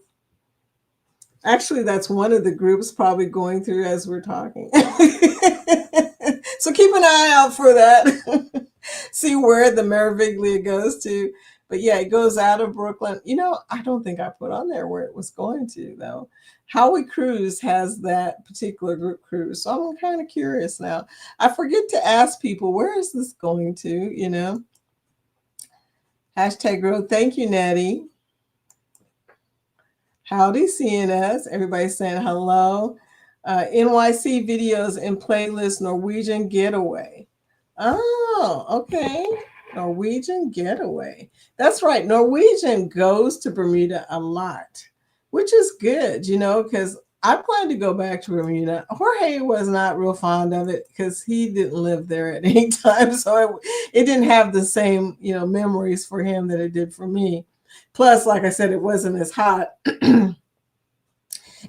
Speaker 1: Actually, that's one of the groups probably going through as we're talking. So keep an eye out for that. See where the Meraviglia goes to. But yeah, it goes out of Brooklyn. You know, I don't think I put on there where it was going to, though. Howie Cruise has that particular group cruise. So I'm kind of curious now. I forget to ask people, where is this going to, you know? Hashtag growth. Thank you, Nettie. Howdy, CNS. Everybody's saying hello. NYC videos and playlist Norwegian Getaway. Oh, okay. Norwegian Getaway. That's right. Norwegian goes to Bermuda a lot, which is good, you know, because I plan to go back to Bermuda. Jorge was not real fond of it because he didn't live there at any time. So it didn't have the same, you know, memories for him that it did for me. Plus, like I said, it wasn't as hot.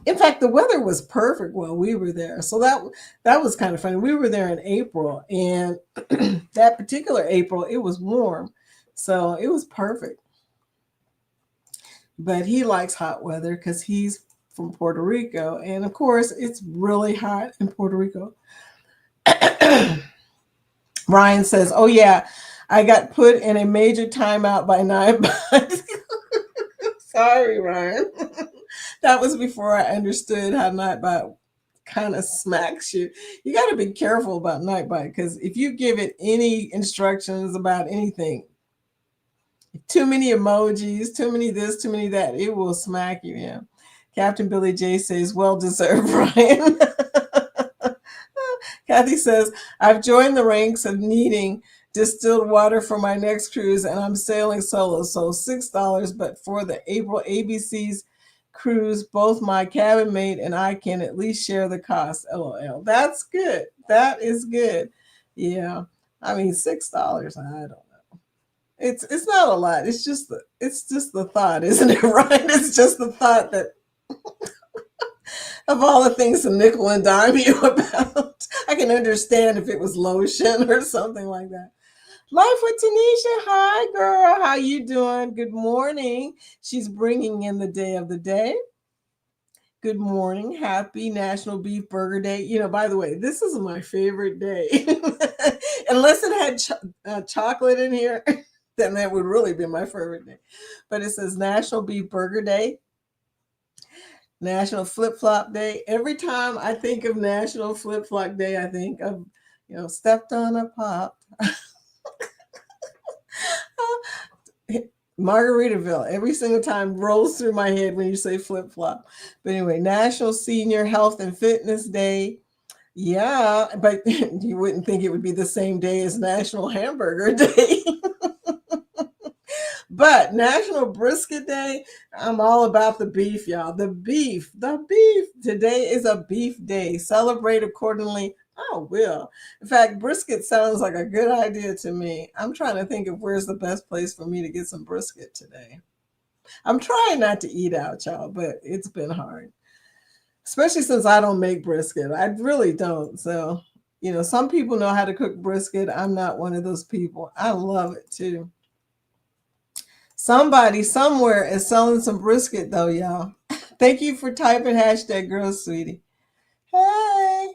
Speaker 1: In fact, the weather was perfect while we were there. So that was kind of funny. We were there in April, and that particular April, it was warm. So it was perfect. But he likes hot weather because he's from Puerto Rico. And of course, it's really hot in Puerto Rico. Ryan says, oh, yeah, I got put in a major timeout by Nightbot. Sorry, Ryan. That was before I understood how Nightbot kind of smacks you. You got to be careful about Nightbot because if you give it any instructions about anything, too many emojis, too many this, too many that, it will smack you. Yeah. Captain Billy J says, well deserved, Ryan. Kathy says, I've joined the ranks of needing distilled water for my next cruise, and I'm sailing solo. So $6, but for the April ABC's cruise, both my cabin mate and I can at least share the cost. LOL. That's good. That is good. Yeah. I mean, $6. I don't know. It's not a lot. It's just the thought, isn't it? Right? It's just the thought that of all the things to nickel and dime you about. I can understand if it was lotion or something like that. Life with Tanisha. Hi, girl. How you doing? Good morning. She's bringing in the day of the day. Good morning. Happy National Beef Burger Day. You know, by the way, this is my favorite day. Unless it had chocolate in here, then that would really be my favorite day. But it says National Beef Burger Day, National Flip Flop Day. Every time I think of National Flip Flop Day, I think of, you know, stepped on a pop. Margaritaville, every single time rolls through my head when you say flip flop. But anyway, National Senior Health and Fitness Day. Yeah, but you wouldn't think it would be the same day as National Hamburger Day. But National Brisket Day, I'm all about the beef, y'all. The beef. Today is a beef day. Celebrate accordingly. I will. In fact, brisket sounds like a good idea to me. I'm trying to think of where's the best place for me to get some brisket today. I'm trying not to eat out, y'all, but it's been hard. Especially since I don't make brisket. I really don't. So, you know, some people know how to cook brisket. I'm not one of those people. I love it too. Somebody somewhere is selling some brisket though, y'all. Thank you for typing hashtag girl sweetie. Hey.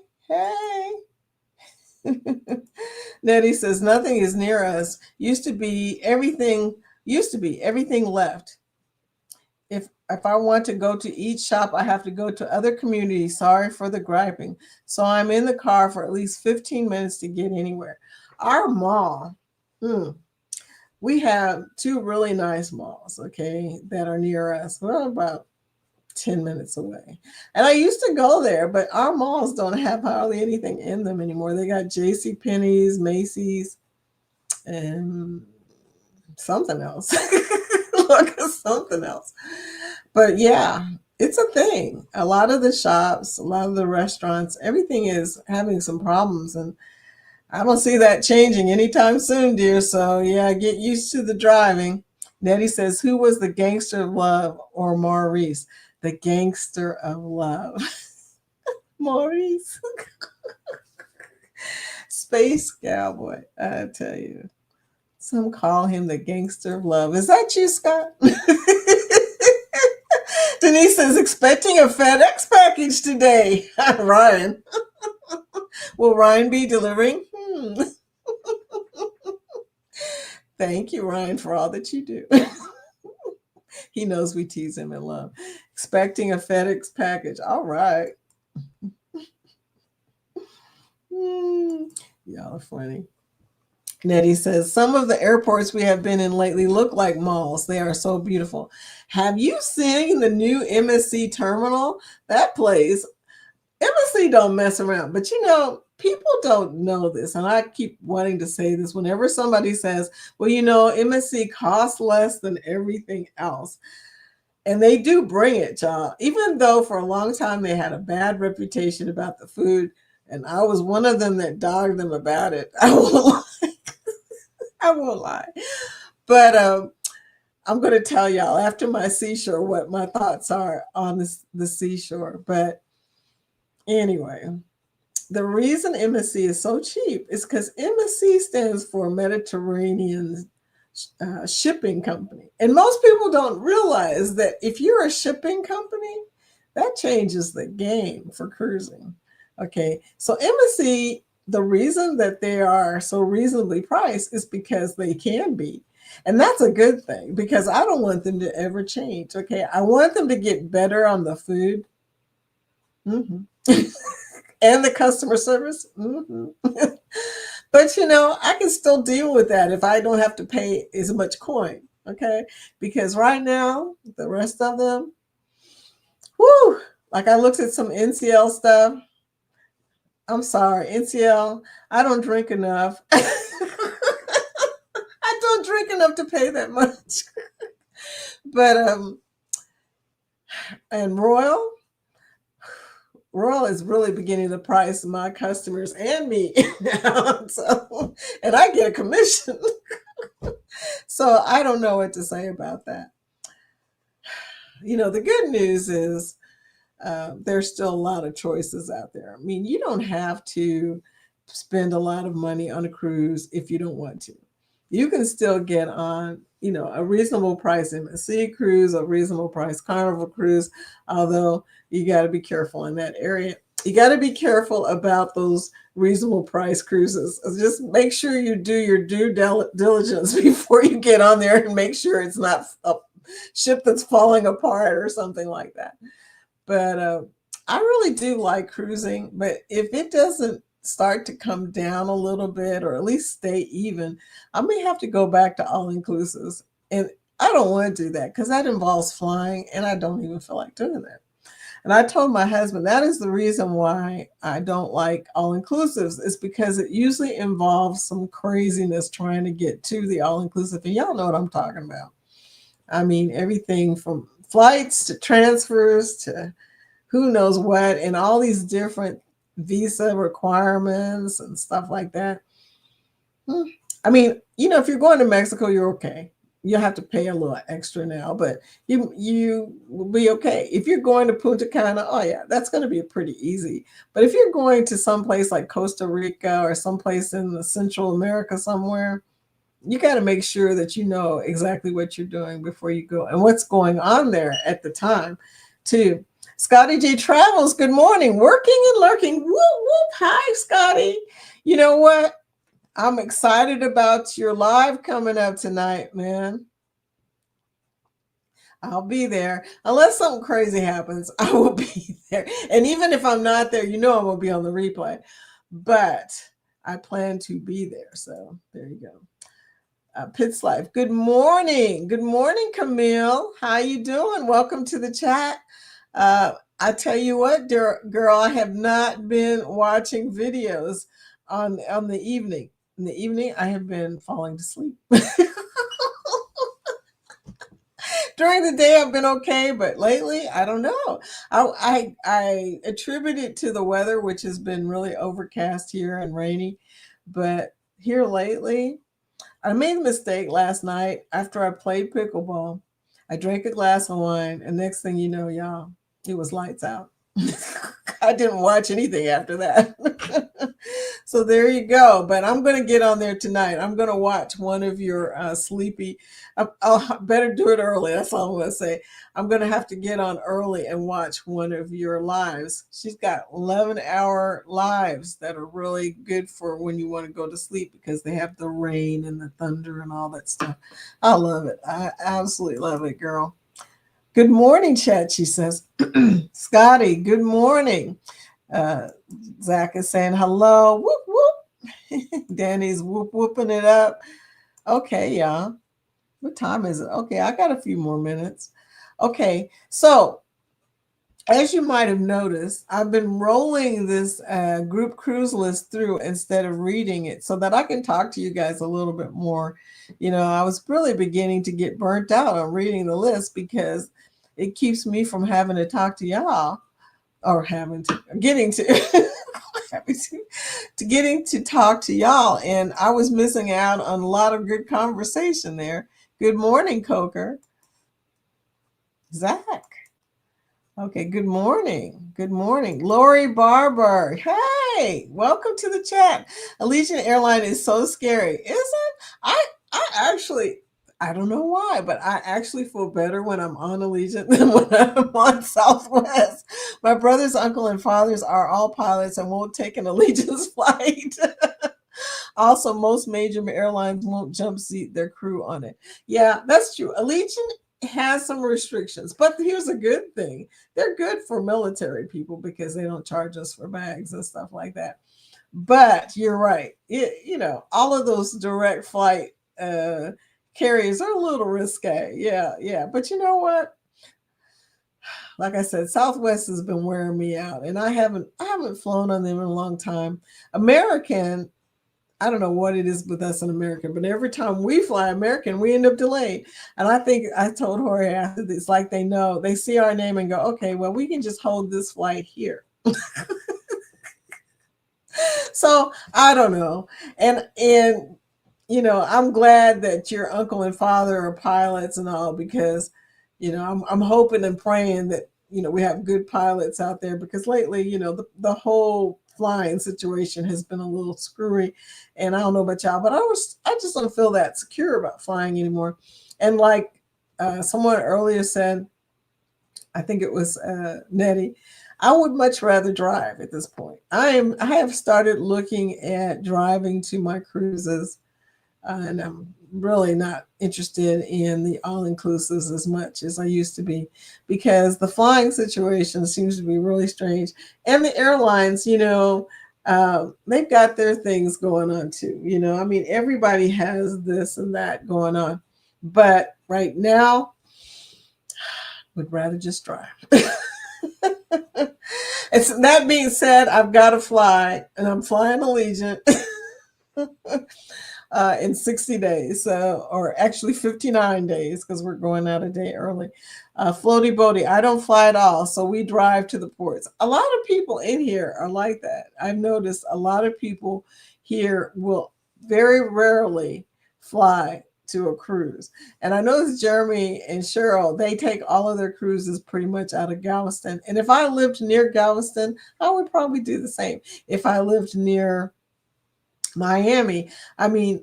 Speaker 1: Nettie says nothing is near us. Used to be everything left. If I want to go to each shop, I have to go to other communities. Sorry for the griping. So I'm in the car for at least 15 minutes to get anywhere. Our mall, hmm, we have two really nice malls, okay, that are near us. Well, about 10 minutes away. And I used to go there, but our malls don't have hardly anything in them anymore. They got J.C. Penney's, Macy's, and something else. Look at something else. But yeah, it's a thing. A lot of the shops, a lot of the restaurants, everything is having some problems. And I don't see that changing anytime soon, dear. So yeah, get used to the driving. Nettie says, who was the gangster of love or Maurice? The gangster of love. Maurice. Space cowboy, I tell you. Some call him the gangster of love. Is that you, Scott? Denise is expecting a FedEx package today. Ryan. Will Ryan be delivering? Thank you, Ryan, for all that you do. He knows we tease him in love. Expecting a FedEx package. All right. Y'all are funny. Nettie says, some of the airports we have been in lately look like malls. They are so beautiful. Have you seen the new MSC terminal? That place, MSC don't mess around. But you know, people don't know this. And I keep wanting to say this whenever somebody says, well, you know, MSC costs less than everything else. And they do bring it, y'all. Even though for a long time they had a bad reputation about the food. And I was one of them that dogged them about it. I won't lie. But I'm going to tell y'all after my seashore what my thoughts are on the seashore. But anyway, the reason MSC is so cheap is because MSC stands for Mediterranean Shipping Company. And most people don't realize that if you're a shipping company, that changes the game for cruising. Okay, so MSC, the reason that they are so reasonably priced is because they can be. And that's a good thing because I don't want them to ever change. Okay, I want them to get better on the food and the customer service. But you know, I can still deal with that if I don't have to pay as much coin. Okay, because right now, the rest of them, whoo, like I looked at some NCL stuff. I'm sorry, NCL, I don't drink enough. I don't drink enough to pay that much. But and Royal is really beginning to price my customers and me. So, and I get a commission. So I don't know what to say about that. You know, the good news is there's still a lot of choices out there. I mean, you don't have to spend a lot of money on a cruise if you don't want to. You can still get on, you know, a reasonable price MSC cruise, a reasonable price Carnival cruise, although you got to be careful in that area. You got to be careful about those reasonable price cruises. Just make sure you do your due diligence before you get on there and make sure it's not a ship that's falling apart or something like that. But I really do like cruising, but if it doesn't start to come down a little bit or at least stay even, I may have to go back to all inclusives. And I don't want to do that because that involves flying and I don't even feel like doing that. And I told my husband that is the reason why I don't like all inclusives, is because it usually involves some craziness trying to get to the all inclusive. And y'all know what I'm talking about. I mean, everything from flights to transfers to who knows what, and all these different visa requirements and stuff like that. I mean, you know, if you're going to Mexico, you're okay. You'll have to pay a little extra now, but you will be okay. If you're going to Punta Cana, oh yeah, that's going to be pretty easy. But if you're going to someplace like Costa Rica or someplace in the Central America somewhere, you got to make sure that you know exactly what you're doing before you go and what's going on there at the time, too. Scotty G Travels, good morning. Working and lurking. Whoop, whoop. Hi, Scotty. You know what? I'm excited about your live coming up tonight, man. I'll be there. Unless something crazy happens, I will be there. And even if I'm not there, I'm going to be on the replay. But I plan to be there. So there you go. Pitts Life. Good morning. Good morning, Camille. How you doing? Welcome to the chat. I tell you what, girl, I have not been watching videos on the evening. In the evening, I have been falling to sleep. During the day, I've been okay, but lately, I don't know. I attribute it to the weather, which has been really overcast here and rainy. But here lately, I made a mistake last night after I played pickleball. I drank a glass of wine, and next thing you know, y'all, it was lights out. I didn't watch anything after that. So there you go. But I'm going to get on there tonight. I'm going to watch one of your sleepy. I'll better do it early. That's all I'm going to say. I'm going to have to get on early and watch one of your lives. She's got 11-hour lives that are really good for when you want to go to sleep because they have the rain and the thunder and all that stuff. I love it. I absolutely love it, girl. Good morning, chat, she says. Scotty, good morning. Zach is saying hello. Whoop, whoop. Danny's whoop, whooping it up. Okay, y'all. What time is it? Okay, I got a few more minutes. Okay, so as you might have noticed, I've been rolling this group cruise list through instead of reading it so that I can talk to you guys a little bit more. I was really beginning to get burnt out on reading the list because it keeps me from having to talk to y'all or getting to talk to y'all. And I was missing out on a lot of good conversation there. Good morning, Coker. Zach. Okay, good morning. Good morning. Lori Barber. Hey, welcome to the chat. Allegiant Airline is so scary, isn't? I actually, I don't know why, but I actually feel better when I'm on Allegiant than when I'm on Southwest. My brother's uncle and fathers are all pilots and won't take an Allegiant's flight. Also, most major airlines won't jump seat their crew on it. Yeah, that's true. Allegiant has some restrictions, but here's a good thing. They're good for military people because they don't charge us for bags and stuff like that. But you're right. All of those direct flight carriers are a little risque. Yeah. But you know what? Like I said, Southwest has been wearing me out, and I haven't flown on them in a long time. American, I don't know what it is with us in America, but every time we fly American, we end up delayed. And I think I told Jorge after this, it's like they know, they see our name and go, okay, well, we can just hold this flight here. So I don't know. And I'm glad that your uncle and father are pilots and all, because, I'm hoping and praying that, we have good pilots out there, because lately, the whole flying situation has been a little screwy, and I don't know about y'all, but I just don't feel that secure about flying anymore. And like someone earlier said, I think it was Nettie, I would much rather drive at this point. I have started looking at driving to my cruises, and I'm really not interested in the all-inclusives as much as I used to be, because the flying situation seems to be really strange. And the airlines, they've got their things going on too. I mean, everybody has this and that going on. But right now, would rather just drive. It's that being said, I've got to fly, and I'm flying Allegiant. In 60 days, or actually 59 days, because we're going out a day early. Floaty boaty, I don't fly at all, so we drive to the ports. A lot of people in here are like that. I've noticed a lot of people here will very rarely fly to a cruise. And I know it's Jeremy and Cheryl, they take all of their cruises pretty much out of Galveston. And if I lived near Galveston, I would probably do the same. If I lived near Miami, I mean,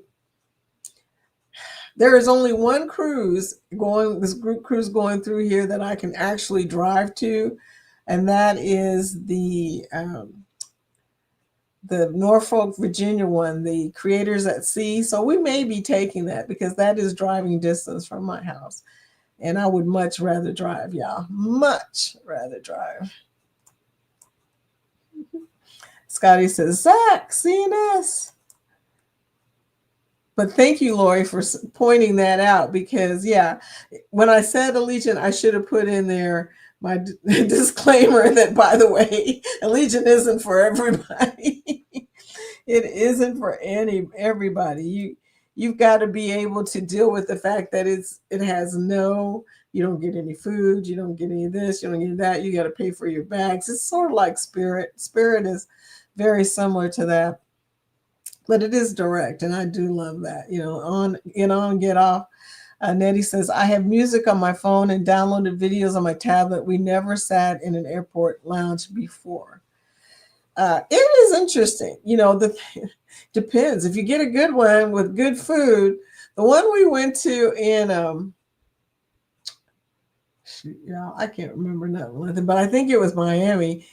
Speaker 1: there is only one this group cruise going through here that I can actually drive to, and that is the Norfolk, Virginia one, the Creators at Sea. So we may be taking that, because that is driving distance from my house. And I would much rather drive, y'all. Much rather drive. Scotty says, Zach, CNS. But thank you, Lori, for pointing that out because, yeah, when I said Allegiant, I should have put in there my disclaimer that, by the way, Allegiant isn't for everybody. It isn't for everybody. You've got to be able to deal with the fact that it has you don't get any food, you don't get any of this, you don't get that, you got to pay for your bags. It's sort of like Spirit. Spirit is very similar to that. But it is direct, and I do love that. On, get off. Nettie says, I have music on my phone and downloaded videos on my tablet. We never sat in an airport lounge before. It is interesting. Depends. If you get a good one with good food, the one we went to in, I can't remember nothing, but I think it was Miami.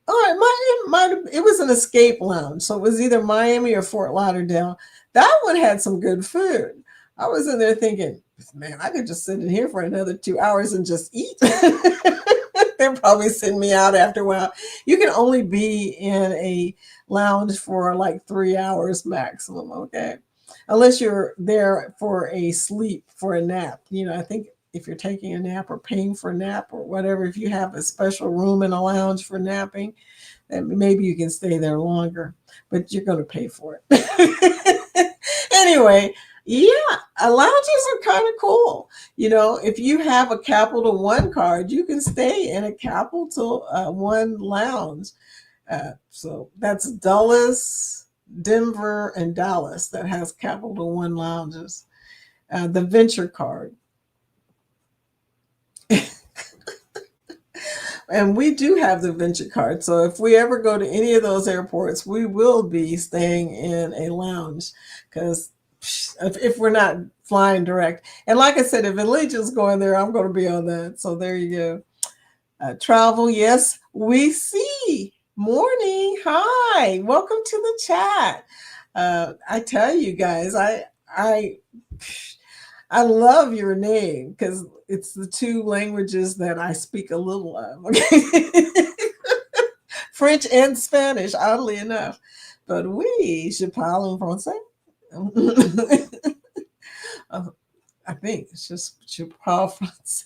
Speaker 1: It was an escape lounge. So it was either Miami or Fort Lauderdale. That one had some good food. I was in there thinking, man, I could just sit in here for another 2 hours and just eat. They'll probably send me out after a while. You can only be in a lounge for like 3 hours maximum, okay? Unless you're there for a nap. I think if you're taking a nap or paying for a nap or whatever, if you have a special room in a lounge for napping, then maybe you can stay there longer, but you're going to pay for it. Anyway, yeah, lounges are kind of cool. If you have a Capital One card, you can stay in a Capital One lounge. So that's Dulles, Denver, and Dallas that has Capital One lounges. The Venture card. And we do have the Venture card. So if we ever go to any of those airports, we will be staying in a lounge because if we're not flying direct. And like I said, if Allegiant's going there, I'm going to be on that. So there you go. Travel, yes, we see. Morning. Hi. Welcome to the chat. I tell you guys, I love your name because it's the two languages that I speak a little of. Okay? French and Spanish, oddly enough. But je parle en français. I think it's just je parle français.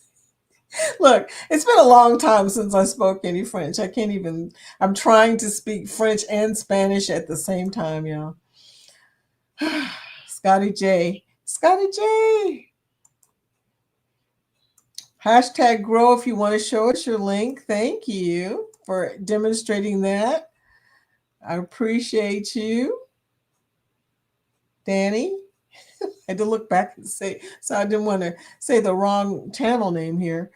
Speaker 1: Look, it's been a long time since I spoke any French. I'm trying to speak French and Spanish at the same time, y'all. Scotty J. Hashtag grow if you want to show us your link. Thank you for demonstrating that. I appreciate you. Danny. I had to look back and say, so I didn't want to say the wrong channel name here.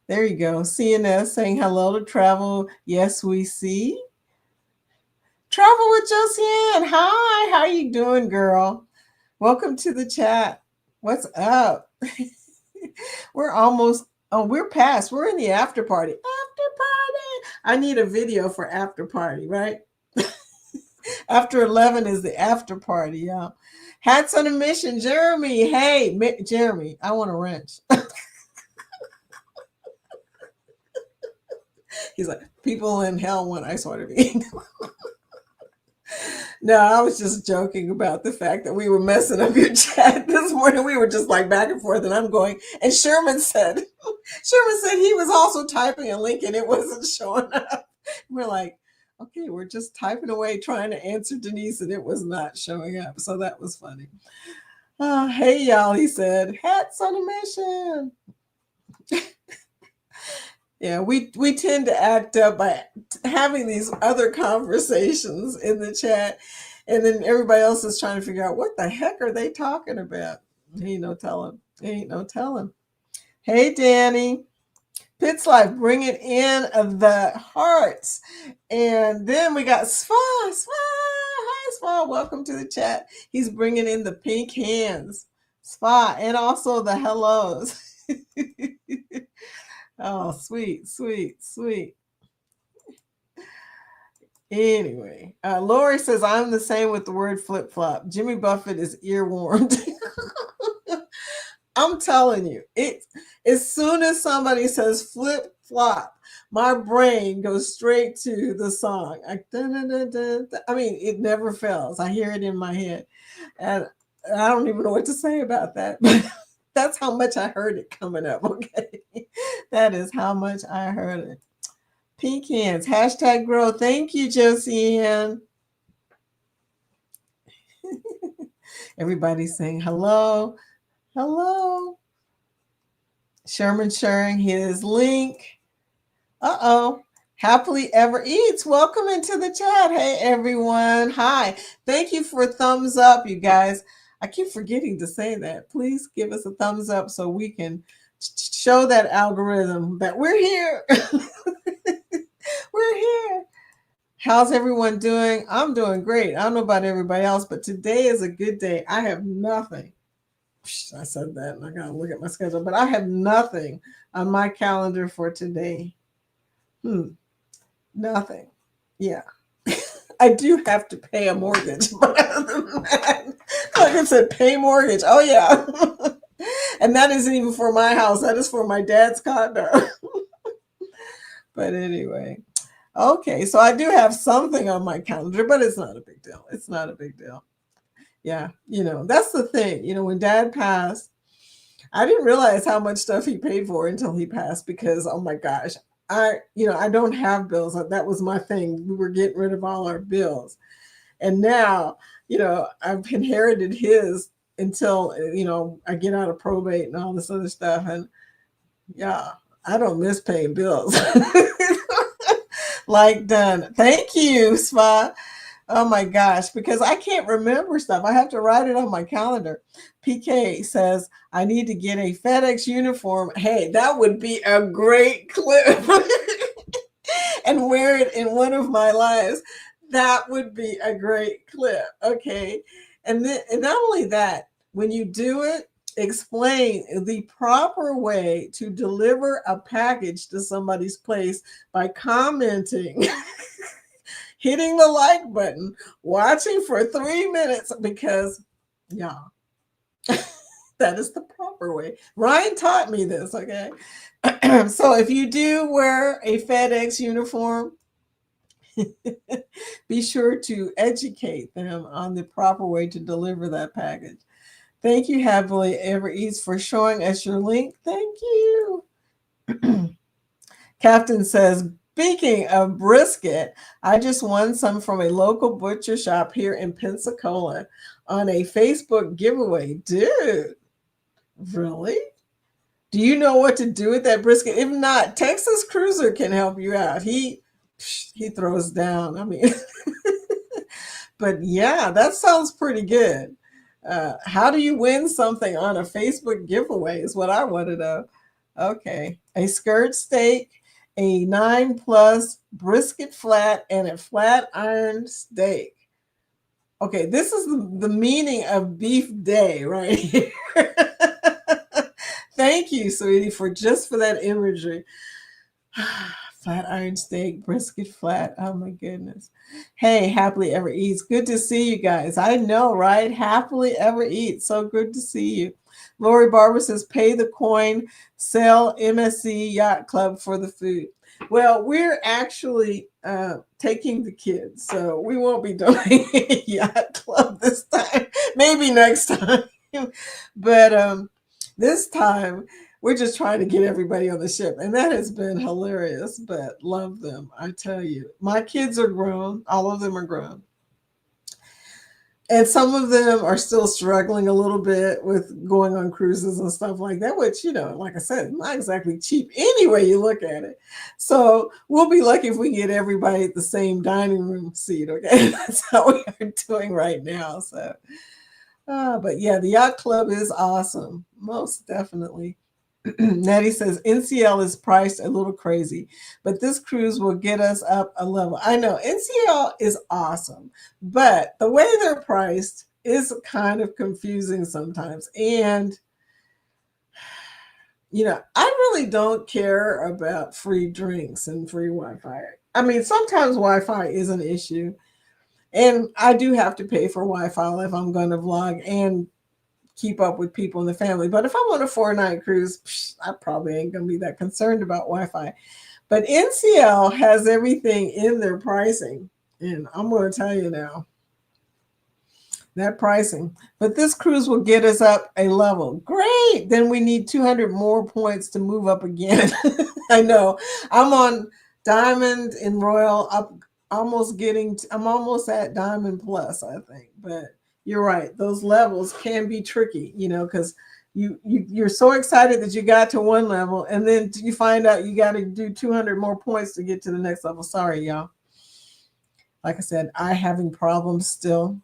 Speaker 1: There you go. CNS saying hello to Travel. Yes, we see. Travel with Josiane. Hi, how you doing, girl? Welcome to the chat. What's up? We're past. We're in the after party. After party. I need a video for after party, right? After 11 is the after party, y'all. Hats on a mission, Jeremy. Hey, Jeremy, I want a wrench. He's like, people in hell want ice water bean. No, I was just joking about the fact that we were messing up your chat this morning. We were just like back and forth, and I'm going, and Sherman said he was also typing a link and it wasn't showing up. We're like, okay, we're just typing away trying to answer Denise and it was not showing up. So that was funny. Hey, y'all, he said, hats on a mission. Yeah, we tend to act up by having these other conversations in the chat, and then everybody else is trying to figure out what the heck are they talking about. Ain't no telling. Hey, Danny. Pitts Life bringing in the hearts. And then we got Spa. Hi, Spa. Welcome to the chat. He's bringing in the pink hands. Spa. And also the hellos. Oh, sweet. Anyway, Lori says, I'm the same with the word flip-flop. Jimmy Buffett is earwormed. I'm telling you, it as soon as somebody says flip flop, my brain goes straight to the song. I mean, it never fails. I hear it in my head, and I don't even know what to say about that. But that's how much I heard it coming up. Okay, that is how much I heard it. Pecans, hashtag grow. Thank you, Josiane. Everybody's saying hello, hello. Sherman sharing his link. Uh-oh. Happily Ever Eats. Welcome into the chat. Hey, everyone. Hi. Thank you for thumbs up, you guys. I keep forgetting to say that. Please give us a thumbs up so we can show that algorithm that we're here. We're here. How's everyone doing? I'm doing great. I don't know about everybody else, but today is a good day. I have nothing. I said that and I got to look at my schedule, but I have nothing on my calendar for today. Nothing. Yeah. I do have to pay a mortgage, but other than that, like I said, pay mortgage. Oh, yeah. And that isn't even for my house. That is for my dad's condo. But anyway. Okay. So I do have something on my calendar, but it's not a big deal. It's not a big deal. Yeah. That's the thing. When dad passed, I didn't realize how much stuff he paid for until he passed because, oh my gosh, I don't have bills. That was my thing. We were getting rid of all our bills. And now, I've inherited his until, I get out of probate and all this other stuff. And yeah, I don't miss paying bills. Like done. Thank you, Spa. Oh my gosh, because I can't remember stuff. I have to write it on my calendar. PK says, I need to get a FedEx uniform. Hey, that would be a great clip. And wear it in one of my lives. That would be a great clip. Okay. And not only that, when you do it, explain the proper way to deliver a package to somebody's place by commenting. Hitting the like button, watching for 3 minutes because, yeah, that is the proper way. Ryan taught me this, okay? So if you do wear a FedEx uniform, be sure to educate them on the proper way to deliver that package. Thank you, Happily Ever Eats, for showing us your link. Thank you. Captain says, speaking of brisket, I just won some from a local butcher shop here in Pensacola on a Facebook giveaway. Dude, really? Do you know what to do with that brisket? If not, Texas Cruiser can help you out. He throws down. I mean, but yeah, that sounds pretty good. How do you win something on a Facebook giveaway is what I want to know. Okay, a skirt steak, a 9+ brisket flat, and a flat iron steak. Okay, this is the meaning of beef day right here. Thank you, sweetie, for that imagery. Flat iron steak, brisket flat. Oh my goodness. Hey, Happily Ever Eats. Good to see you guys. I know, right? Happily Ever Eats. So good to see you. Lori Barber says, pay the coin, sell MSC Yacht Club for the food. Well, we're actually taking the kids, so we won't be doing Yacht Club this time. Maybe next time. But this time, we're just trying to get everybody on the ship. And that has been hilarious, but love them. I tell you, my kids are grown. All of them are grown. And some of them are still struggling a little bit with going on cruises and stuff like that, which, like I said, not exactly cheap any way you look at it. So we'll be lucky if we can get everybody at the same dining room seat. Okay. That's how we are doing right now. So, but yeah, the Yacht Club is awesome. Most definitely. Nettie says NCL is priced a little crazy, but this cruise will get us up a level. I know NCL is awesome, but the way they're priced is kind of confusing sometimes. And, I really don't care about free drinks and free Wi-Fi. I mean, sometimes Wi-Fi is an issue, and I do have to pay for Wi-Fi if I'm going to vlog and keep up with people in the family. But if I'm on a 4-night cruise, I probably ain't gonna be that concerned about Wi-Fi. But NCL has everything in their pricing, and I'm going to tell you now that pricing. But this cruise will get us up a level. Great. Then we need 200 more points to move up again. I know. I'm on Diamond and Royal. I'm almost at Diamond Plus, I think. But you're right. Those levels can be tricky, because you're so excited that you got to one level, and then you find out you got to do 200 more points to get to the next level. Sorry, y'all. Like I said, I having problems still.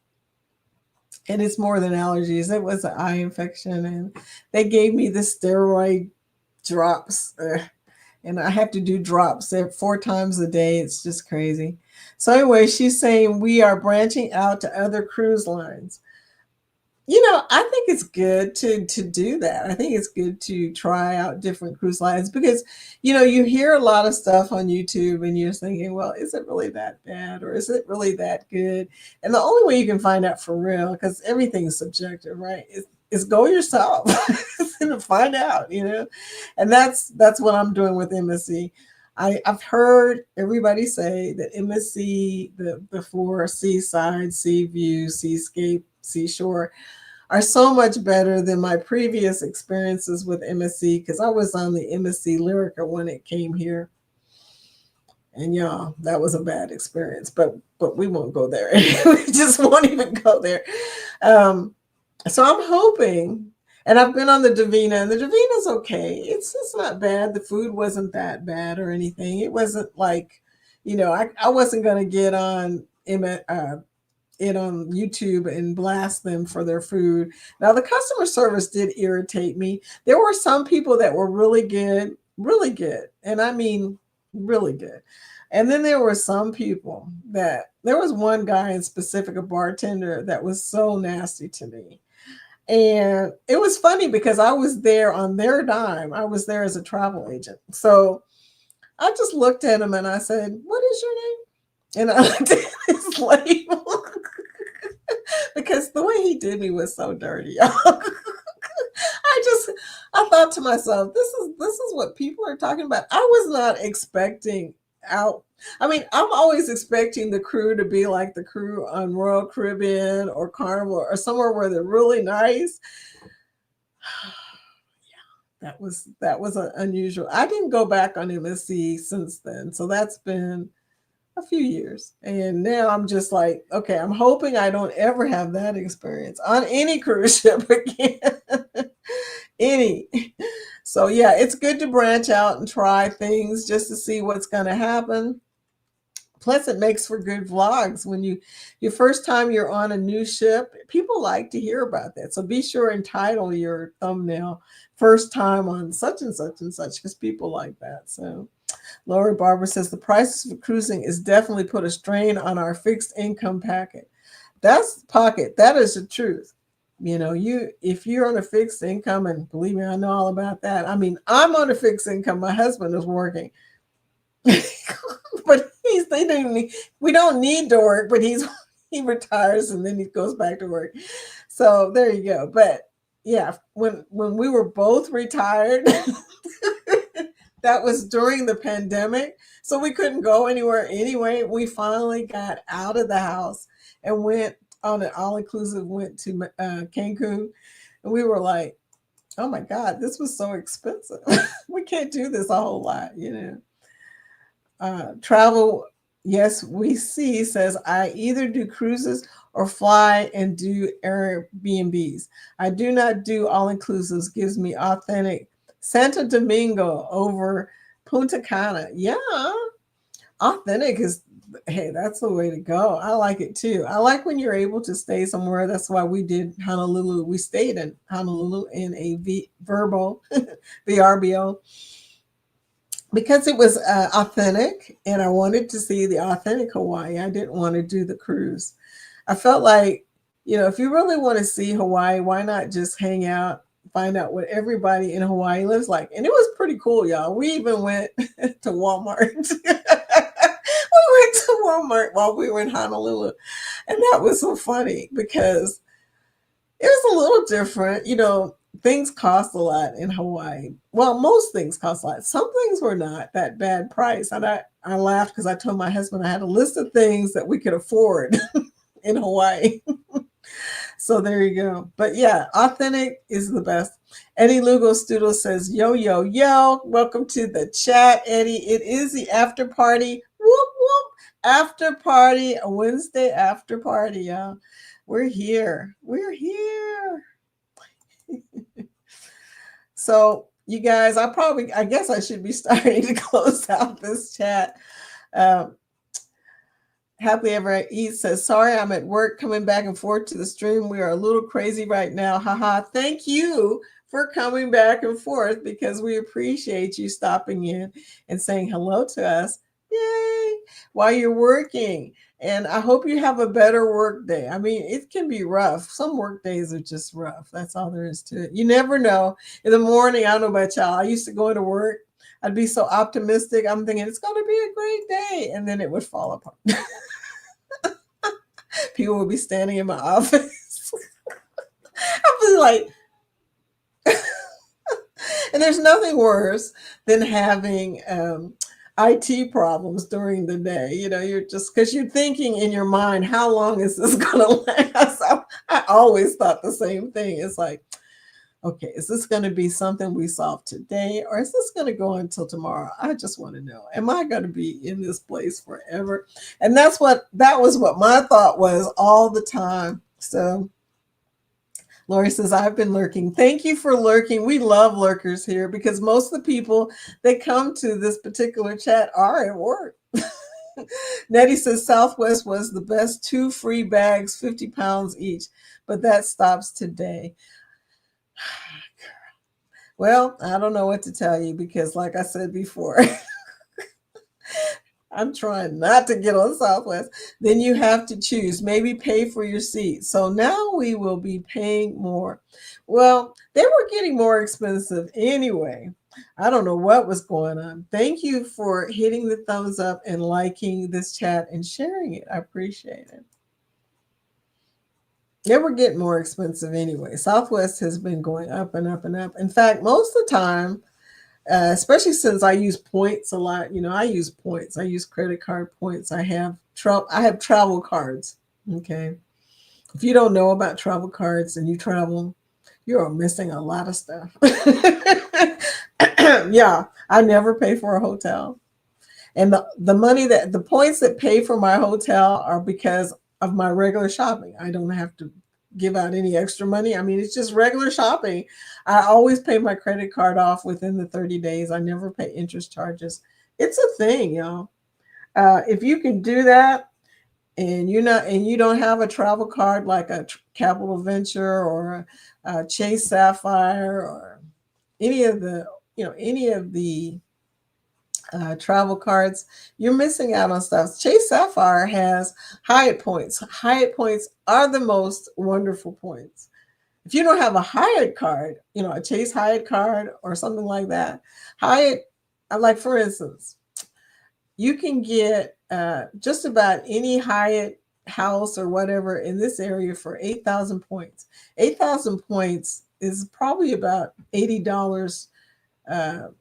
Speaker 1: And it's more than allergies. It was an eye infection, and they gave me the steroid drops. And I have to do drops 4 times a day. It's just crazy. So anyway, she's saying we are branching out to other cruise lines. I think it's good to do that. I think it's good to try out different cruise lines because, you hear a lot of stuff on YouTube and you're thinking, well, is it really that bad or is it really that good? And the only way you can find out for real, because everything's subjective, right, is go yourself and find out, And that's what I'm doing with MSC. I've heard everybody say that MSC, the 4 seaside, sea view, seascape, seashore, are so much better than my previous experiences with MSC because I was on the MSC Lyrica when it came here. And y'all, that was a bad experience, but we won't go there. We just won't even go there. So I'm hoping, and I've been on the Divina, and the Divina's okay. It's not bad. The food wasn't that bad or anything. It wasn't like, I wasn't going to get on it on YouTube and blast them for their food. Now, the customer service did irritate me. There were some people that were really good, and I mean really good. And then there were some people there was one guy in specific, a bartender, that was so nasty to me. And it was funny because I was there on their dime. I was there as a travel agent. So I just looked at him and I said, "What is your name?" And I looked at his label because the way he did me was so dirty. I thought to myself, this is what people are talking about. I was not expecting out. I mean, I'm always expecting the crew to be like the crew on Royal Caribbean or Carnival or somewhere where they're really nice. Yeah, that was unusual. I didn't go back on MSC since then, so that's been a few years. And now I'm just like, okay, I'm hoping I don't ever have that experience on any cruise ship again. Any. So yeah, it's good to branch out and try things just to see what's going to happen. Plus, it makes for good vlogs when your first time you're on a new ship. People like to hear about that. So be sure and title your thumbnail "First Time on Such and Such and Such" because people like that. So Lori Barber says the prices for cruising is definitely put a strain on our fixed income pocket. That is the truth. If you're on a fixed income, and believe me, I know all about that. I mean, I'm on a fixed income. My husband is working. But we don't need to work, but he retires and then he goes back to work. So there you go. But yeah, when we were both retired, that was during the pandemic. So we couldn't go anywhere anyway. We finally got out of the house and went on an all-inclusive, went to Cancun. And we were like, oh my God, this was so expensive. We can't do this a whole lot, Travel, yes, we see, says, I either do cruises or fly and do Airbnbs. I do not do all-inclusives. Gives me authentic Santo Domingo over Punta Cana. Yeah, authentic is, hey, that's the way to go. I like it too. I like when you're able to stay somewhere. That's why we did Honolulu. We stayed in Honolulu in a VRBO, VRBO, because it was authentic and I wanted to see the authentic Hawaii. I didn't want to do the cruise. I felt like, if you really want to see Hawaii, why not just hang out, find out what everybody in Hawaii lives like? And it was pretty cool, y'all. We even went to Walmart. We went to Walmart while we were in Honolulu. And that was so funny because It was a little different. Things cost a lot in Hawaii. Well, most things cost a lot. Some things were not that bad price. And I laughed because I told my husband I had a list of things that we could afford in Hawaii. So there you go. But yeah, authentic is the best. Eddie Lugo Studio says, yo, yo, yo. Welcome to the chat, Eddie. It is the after party. Whoop, whoop. After party, a Wednesday after party, y'all. We're here. We're here. So, you guys, I guess I should be starting to close out this chat. Um, Happily Ever Eat says, sorry, I'm at work coming back and forth to the stream. We are a little crazy right now. Haha. Thank you for coming back and forth because we appreciate you stopping in and saying hello to us. Yay! While you're working. And I hope you have a better work day. I mean, it can be rough. Some work days are just rough. That's all there is to it. You never know. In the morning, I don't know about y'all. I used to go to work. I'd be so optimistic. I'm thinking it's going to be a great day. And then it would fall apart. People would be standing in my office. I'd be like, and there's nothing worse than having IT problems during the day. You're just because you're thinking in your mind, how long is this going to last? I always thought the same thing. It's like, okay, is this going to be something we solve today or is this going to go until tomorrow? I just want to know, am I going to be in this place forever? And that was what my thought was all the time. So Lori says, I've been lurking. Thank you for lurking. We love lurkers here because most of the people that come to this particular chat are at work. Nettie says Southwest was the best, 2 free bags, 50 pounds each, but that stops today. Well, I don't know what to tell you because like I said before, I'm trying not to get on Southwest. Then you have to choose, maybe pay for your seat. So now we will be paying more. Well, they were getting more expensive anyway. I don't know what was going on. Thank you for hitting the thumbs up and liking this chat and sharing it. I appreciate it. They were getting more expensive anyway. Southwest has been going up and up and up. In fact, most of the time, especially since I use points a lot, I use points. I use credit card points. I have travel cards. Okay. If you don't know about travel cards and you travel, you are missing a lot of stuff. Yeah, I never pay for a hotel. And the points that pay for my hotel are because of my regular shopping. I don't have to give out any extra money. I mean, it's just regular shopping. I always pay my credit card off within the 30 days. I never pay interest charges. It's a thing, y'all. If you can do that and you don't have a travel card like a Capital Venture or a Chase Sapphire or any of the travel cards, you're missing out on stuff. Chase Sapphire has Hyatt points. Hyatt points are the most wonderful points. If you don't have a Hyatt card, a Chase Hyatt card or something like that, Hyatt, like for instance, you can get just about any Hyatt house or whatever in this area for 8,000 points. 8,000 points is probably about $80.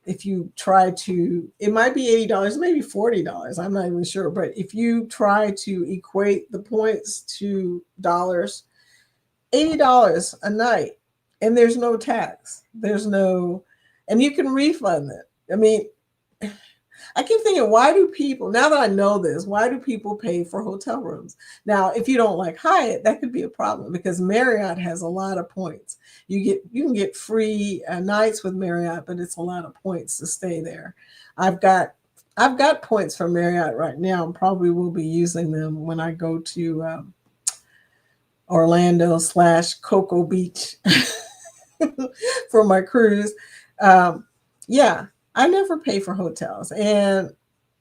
Speaker 1: If you try to, it might be $80, maybe $40. I'm not even sure. But if you try to equate the points to dollars, $80 a night, and there's no tax. And you can refund it. I mean, I keep thinking, why do people, now that I know this, why do people pay for hotel rooms? Now, if you don't like Hyatt, that could be a problem because Marriott has a lot of points. You can get free nights with Marriott, but it's a lot of points to stay there. I've got points for Marriott right now and probably will be using them when I go to Orlando / Cocoa Beach for my cruise. Yeah, I never pay for hotels, and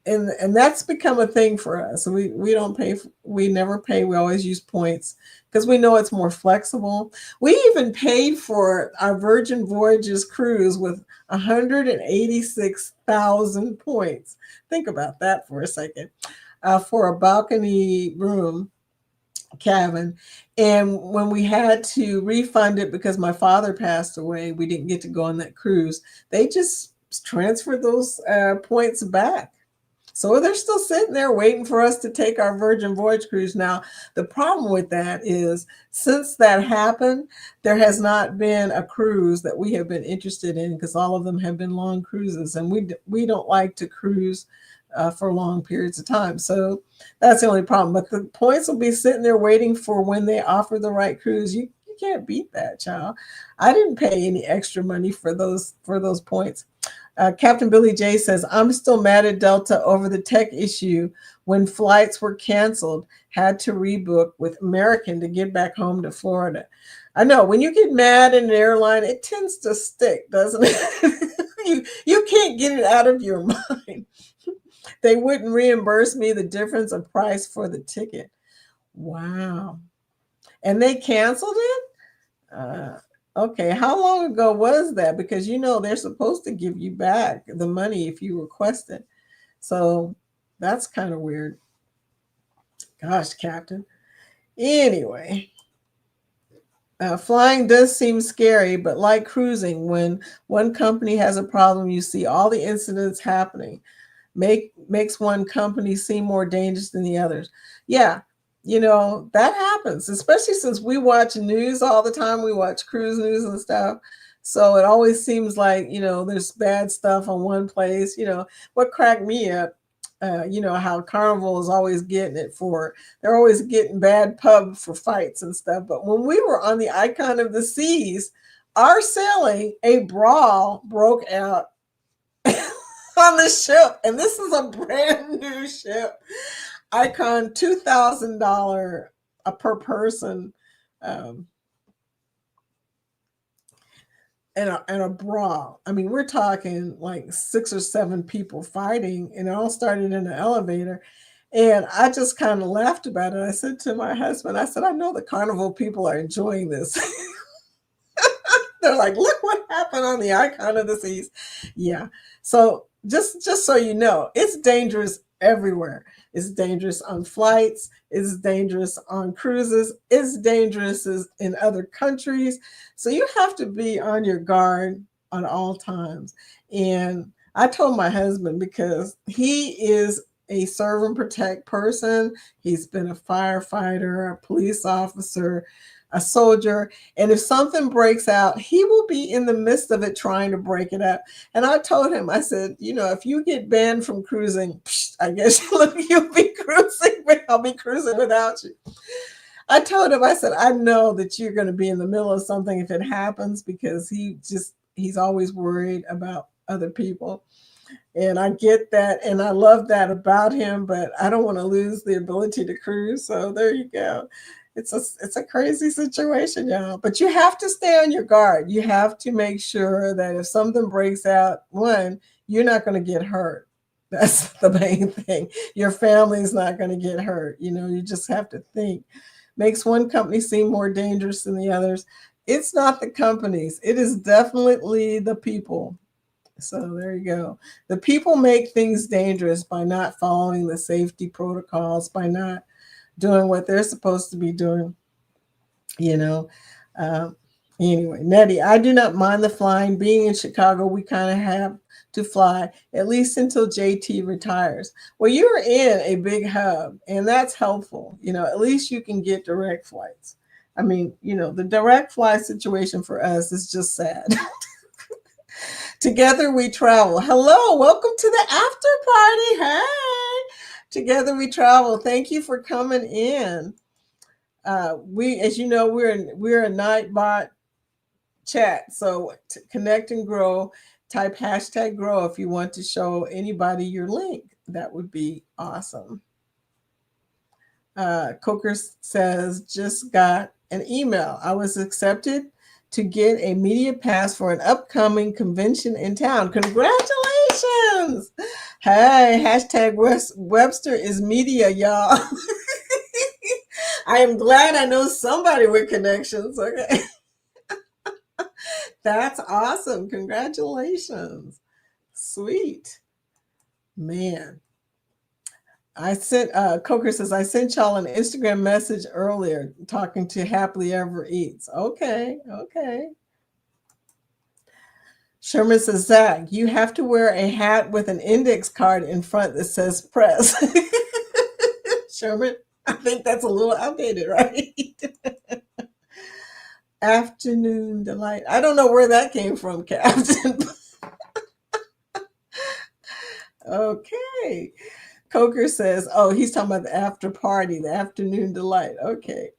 Speaker 1: that's become a thing for us. We don't pay. We never pay. We always use points because we know it's more flexible. We even paid for our Virgin Voyages cruise with 186,000 points. Think about that for a second. For a balcony room cabin. And when we had to refund it because my father passed away, we didn't get to go on that cruise. They just transferred those points back. So they're still sitting there waiting for us to take our Virgin Voyage cruise. Now, the problem with that is since that happened, there has not been a cruise that we have been interested in because all of them have been long cruises, and we don't like to cruise for long periods of time. So that's the only problem. But the points will be sitting there waiting for when they offer the right cruise. You can't beat that, child. I didn't pay any extra money for those points. Captain Billy J says, I'm still mad at Delta over the tech issue when flights were canceled, had to rebook with American to get back home to Florida. I know when you get mad at an airline, it tends to stick, doesn't it? you can't get it out of your mind. They wouldn't reimburse me the difference of price for the ticket. Wow. And they canceled it? Okay, how long ago was that? Because they're supposed to give you back the money if you request it. So that's kind of weird. Gosh, Captain. Anyway, flying does seem scary, but like cruising, when one company has a problem, you see all the incidents happening. Makes one company seem more dangerous than the others. Yeah, that happens, especially since we watch news all the time. We watch cruise news and stuff. So it always seems like, there's bad stuff on one place. What cracked me up, how Carnival is always getting it they're always getting bad pub for fights and stuff. But when we were on the Icon of the Seas, our sailing, a brawl broke out on the ship, and this is a brand new ship. Icon, $2,000 per person, and a brawl. I mean, we're talking like 6 or 7 people fighting, and it all started in an elevator. And I just kind of laughed about it. I said to my husband, I said, I know the Carnival people are enjoying this. They're like, look what happened on the Icon of the Seas. Yeah. So just so you know, it's dangerous everywhere. It's dangerous on flights. It's dangerous on cruises. It's dangerous in other countries. So you have to be on your guard on all times. And I told my husband, because he is a serve and protect person. He's been a firefighter, a police officer, a soldier. And if something breaks out, he will be in the midst of it trying to break it up. And I told him, I said, if you get banned from cruising, I guess you'll be cruising, but I'll be cruising without you. I told him, I said, I know that you're going to be in the middle of something if it happens, because he's always worried about other people. And I get that. And I love that about him, but I don't want to lose the ability to cruise. So there you go. It's a crazy situation, y'all. But you have to stay on your guard. You have to make sure that if something breaks out, one, you're not going to get hurt. That's the main thing. Your family's not going to get hurt. You just have to think. Makes one company seem more dangerous than the others. It's not the companies. It is definitely the people. So there you go. The people make things dangerous by not following the safety protocols, by not doing what they're supposed to be doing. Anyway, Nettie, I do not mind the flying. Being in Chicago, we kind of have to fly at least until JT retires. Well, you're in a big hub, and that's helpful. At least you can get direct flights. I mean, the direct flight situation for us is just sad. Together we travel. Hello, welcome to the after party. Hey, Together we travel. Thank you for coming in. As you know, we're a Nightbot chat. So connect and grow. Type #grow if you want to show anybody your link. That would be awesome. Coker says, just got an email. I was accepted to get a media pass for an upcoming convention in town. Congratulations. Hey, #Webster is media, y'all. I am glad I know somebody with connections. Okay. That's awesome. Congratulations. Sweet. Man. I sent Coker says I sent y'all an Instagram message earlier talking to Happily Ever Eats. Okay, okay. Sherman says, Zach, you have to wear a hat with an index card in front that says press. Sherman, I think that's a little outdated, right? Afternoon delight. I don't know where that came from, Captain. Okay. Coker says, oh, he's talking about the after party, the afternoon delight. Okay.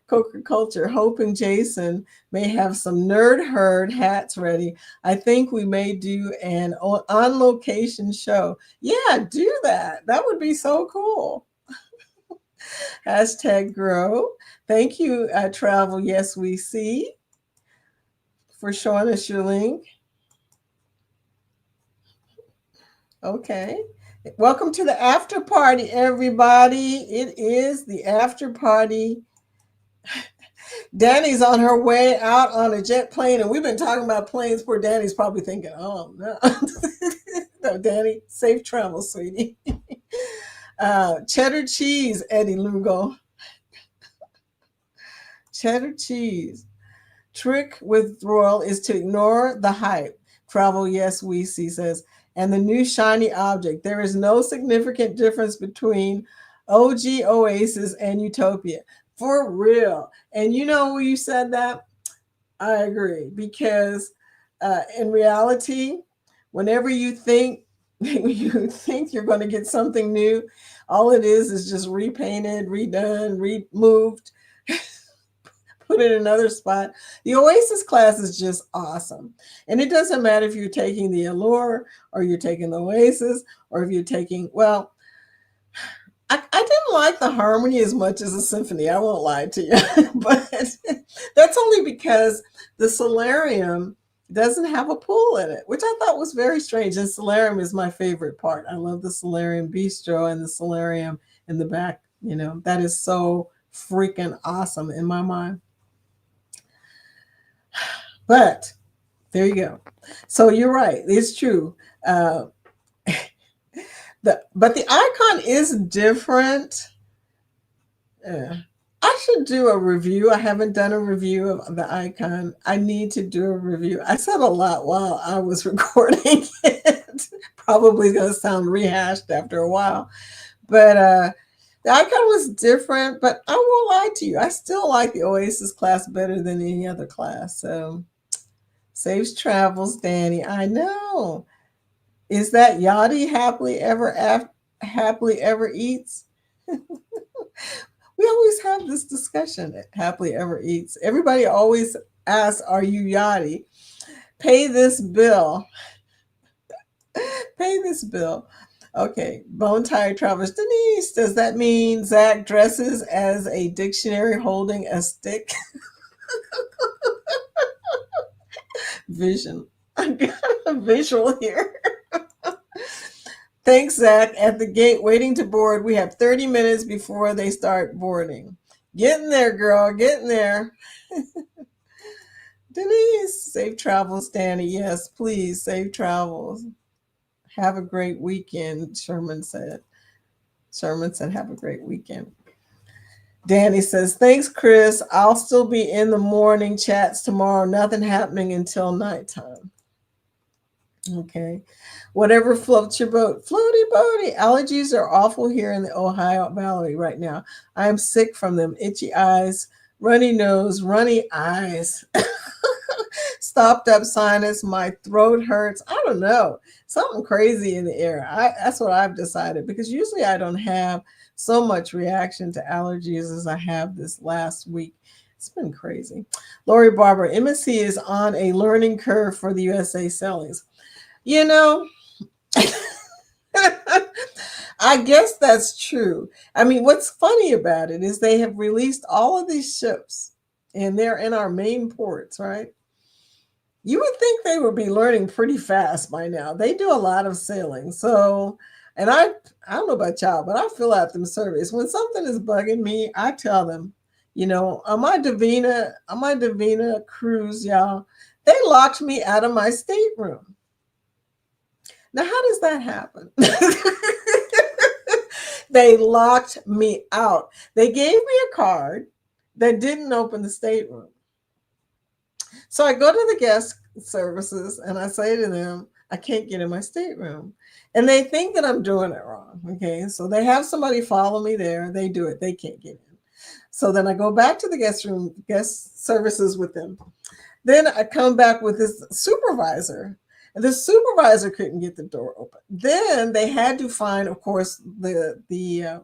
Speaker 1: Coker Culture, hoping Jason may have some nerd herd hats ready. I think we may do an on location show. Yeah, do that. That would be so cool. Hashtag grow. Thank you, Travel Yes We See, for showing us your link. Okay. Welcome to the after party, everybody. It is the after party. Danny's on her way out on a jet plane, and we've been talking about planes. Poor Danny's probably thinking, oh, no. No, Danny, safe travel, sweetie. Cheddar cheese, Eddie Lugo. Cheddar cheese. Trick with Royal is to ignore the hype. Travel, yes, we see, says. And the new shiny object. There is no significant difference between OG Oasis and Utopia. For real. And you know when you said that? I agree. Because in reality, whenever you think you're going to get something new, all it is just repainted, redone, removed, put in another spot. The Oasis class is just awesome. And it doesn't matter if you're taking the Allure or you're taking the Oasis or if you're taking, well, I didn't like the Harmony as much as the Symphony. I won't lie to you. But that's only because the Solarium doesn't have a pool in it, which I thought was very strange. And Solarium is my favorite part. I love the Solarium Bistro and the Solarium in the back. You know, that is so freaking awesome in my mind. But there you go. So you're right. It's true. But the icon is different. I should do a review. I haven't done a review of the icon. I need to do a review. I said a lot while I was recording it. Probably going to sound rehashed after a while. But the icon was different. But I won't lie to you. I still like the Oasis class better than any other class. So safe travels, Danny. I know. Is that Yachty happily ever eats? We always have this discussion at Happily Ever Eats. Everybody always asks, are you Yachty? Pay this bill. Pay this bill. Okay, Bone Tired Travelers. Denise, does that mean Zach dresses as a dictionary holding a stick? Vision. I got a visual here. Thanks, Zach. At the gate, waiting to board. We have 30 minutes before they start boarding. Getting there, girl. Getting there. Denise, safe travels, Danny. Yes, please, safe travels. Have a great weekend, Sherman said. Sherman said, have a great weekend. Danny says, thanks, Chris. I'll still be in the morning chats tomorrow. Nothing happening until nighttime. Okay. Whatever floats your boat. Floaty boaty. Allergies are awful here in the Ohio Valley right now. I am sick from them. Itchy eyes, runny nose, runny eyes. Stopped up sinus. My throat hurts. I don't know. Something crazy in the air. That's what I've decided, because usually I don't have so much reaction to allergies as I have this last week. It's been crazy. Lori Barber, MSC is on a learning curve for the USA sailings. You know, I guess that's true. I mean, what's funny about it is they have released all of these ships and they're in our main ports, right? You would think they would be learning pretty fast by now. They do a lot of sailing. So, and I don't know about y'all, but I fill out them surveys. When something is bugging me, I tell them, you know, on my Davina cruise, y'all, they locked me out of my stateroom. Now, how does that happen? They locked me out. They gave me a card that didn't open the stateroom. So I go to the guest services and I say to them, I can't get in my stateroom. And they think that I'm doing it wrong. Okay. So they have somebody follow me there. They do it. They can't get in. So then I go back to the guest services with them. Then I come back with this supervisor. And the supervisor couldn't get the door open. Then they had to find, of course, the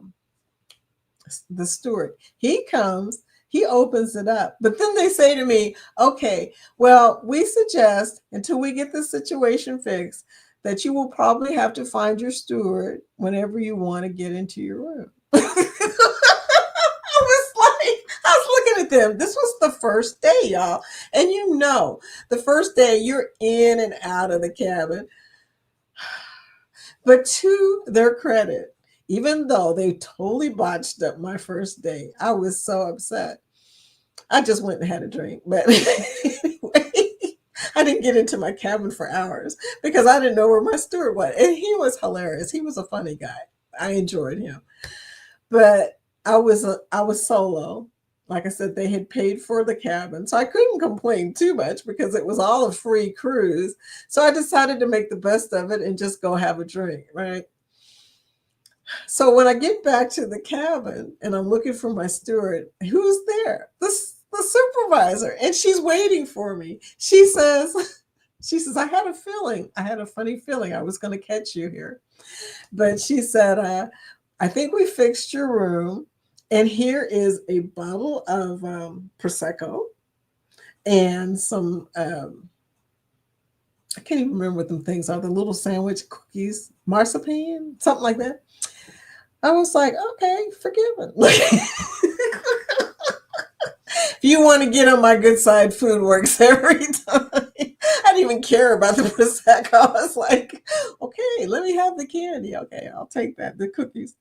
Speaker 1: steward. He comes, he opens it up. But then they say to me, okay, well, we suggest until we get this situation fixed that you will probably have to find your steward whenever you want to get into your room. I was looking at them. This was the first day, y'all. And you know, the first day you're in and out of the cabin. But to their credit, even though they totally botched up my first day, I was so upset. I just went and had a drink. But anyway, I didn't get into my cabin for hours because I didn't know where my steward was. And he was hilarious. He was a funny guy. I enjoyed him. But I was solo. Like I said, they had paid for the cabin. So I couldn't complain too much because it was all a free cruise. So I decided to make the best of it and just go have a drink, right? So when I get back to the cabin and I'm looking for my steward, who's there? The supervisor. And she's waiting for me. She says, I had a funny feeling I was going to catch you here. But she said, I think we fixed your room. And here is a bottle of Prosecco and some, I can't even remember what them things are, the little sandwich cookies, marzipan, something like that. I was like, okay, forgiven. If you want to get on my good side, food works every time. I didn't even care about the Prosecco. I was like, okay, let me have the candy. Okay, I'll take that, the cookies.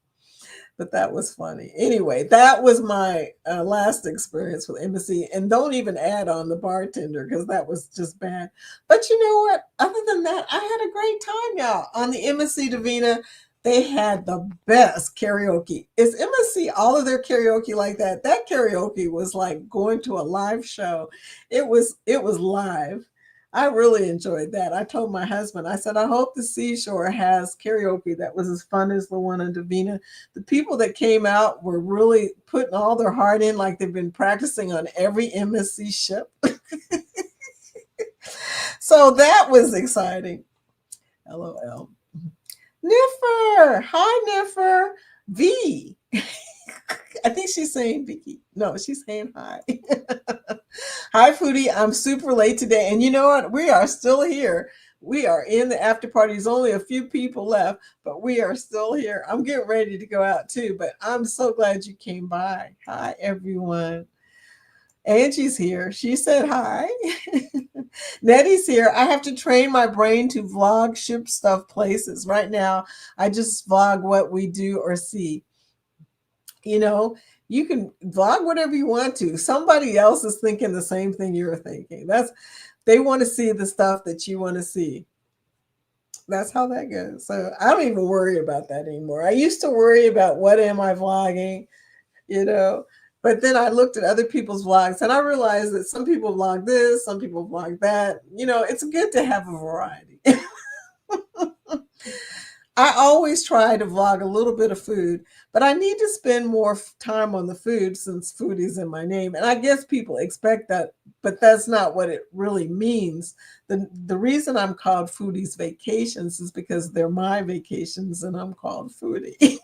Speaker 1: But that was funny. Anyway, that was my last experience with embassy. And don't even add on the bartender because that was just bad. But you know what? Other than that, I had a great time, y'all. On the Embassy Divina, they had the best karaoke. Is Embassy all of their karaoke like that? That karaoke was like going to a live show. It was live. I really enjoyed that. I told my husband, I said, I hope the Seashore has karaoke that was as fun as the one on Divina. The people that came out were really putting all their heart in, like they've been practicing on every embassy ship. So that was exciting. LOL. Niffer. Hi, Niffer. V. I think she's saying Vicky. No, she's saying hi. Hi, Foodie. I'm super late today. And you know what? We are still here. We are in the after party. There's only a few people left, but we are still here. I'm getting ready to go out too, but I'm so glad you came by. Hi, everyone. Angie's here. She said hi. Nettie's here. I have to train my brain to vlog ship stuff places. Right now, I just vlog what we do or see. You know, you can vlog whatever you want to. Somebody else is thinking the same thing you're thinking. They want to see the stuff that you want to see. That's how that goes. So I don't even worry about that anymore. I used to worry about what am I vlogging, you know, but then I looked at other people's vlogs and I realized that some people vlog this, some people vlog that. You know, it's good to have a variety. I always try to vlog a little bit of food, but I need to spend more time on the food since food is in my name. And I guess people expect that, but that's not what it really means. The reason I'm called Foodie's Vacations is because they're my vacations and I'm called Foodie.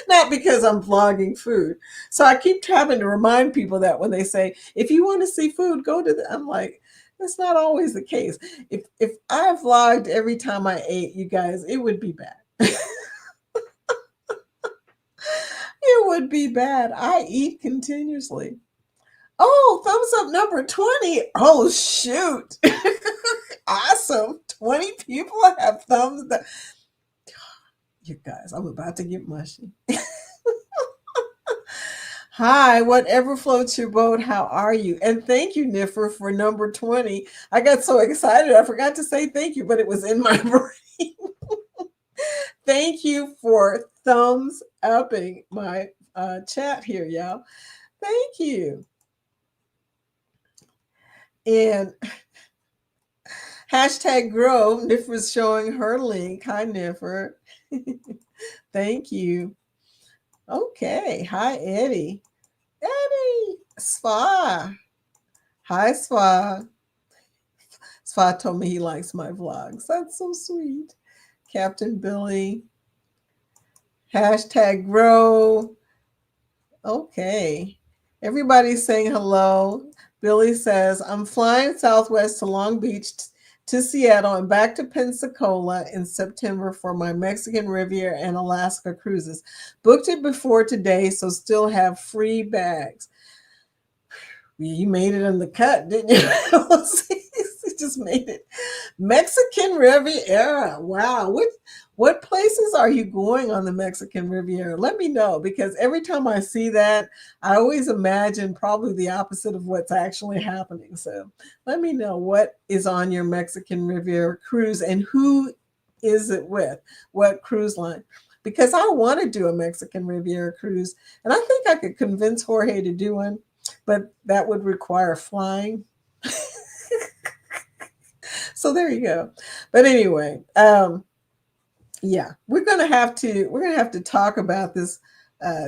Speaker 1: Not because I'm vlogging food. So I keep having to remind people that when they say, if you want to see food, go to I'm like, that's not always the case. If I vlogged every time I ate, you guys, it would be bad. It would be bad. I eat continuously. Oh, thumbs up number 20. Oh, shoot. Awesome. 20 people have thumbs up. You guys, I'm about to get mushy. Hi, whatever floats your boat, how are you? And thank you, Niffer, for number 20. I got so excited, I forgot to say thank you, but it was in my brain. Thank you for thumbs upping my chat here, y'all. Thank you. And hashtag grow. Nif was showing her link. Hi, Niffer. Thank you. Okay. Hi, Eddie. Eddie. Spa. Hi, Spa. Spa told me he likes my vlogs. That's so sweet. Captain Billy. Hashtag grow. Okay. Everybody's saying hello. Billy says, I'm flying southwest to Long Beach to Seattle and back to Pensacola in September for my Mexican Riviera and Alaska cruises. Booked it before today, so still have free bags. You made it in the cut, didn't you? You just made it. Mexican Riviera. Wow. What places are you going on the Mexican Riviera? Let me know, because every time I see that, I always imagine probably the opposite of what's actually happening. So let me know what is on your Mexican Riviera cruise and who is it with? What cruise line? Because I want to do a Mexican Riviera cruise, and I think I could convince Jorge to do one, but that would require flying. So there you go. But anyway, yeah, we're gonna have to talk about this,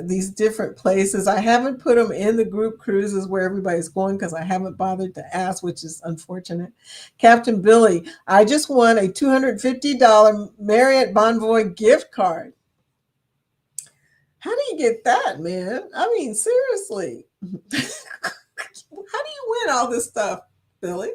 Speaker 1: these different places. I haven't put them in the group cruises where everybody's going because I haven't bothered to ask, which is unfortunate. Captain Billy, I just won a $250 Marriott Bonvoy gift card. How do you get that, man? I mean, seriously. How do you win all this stuff, Billy?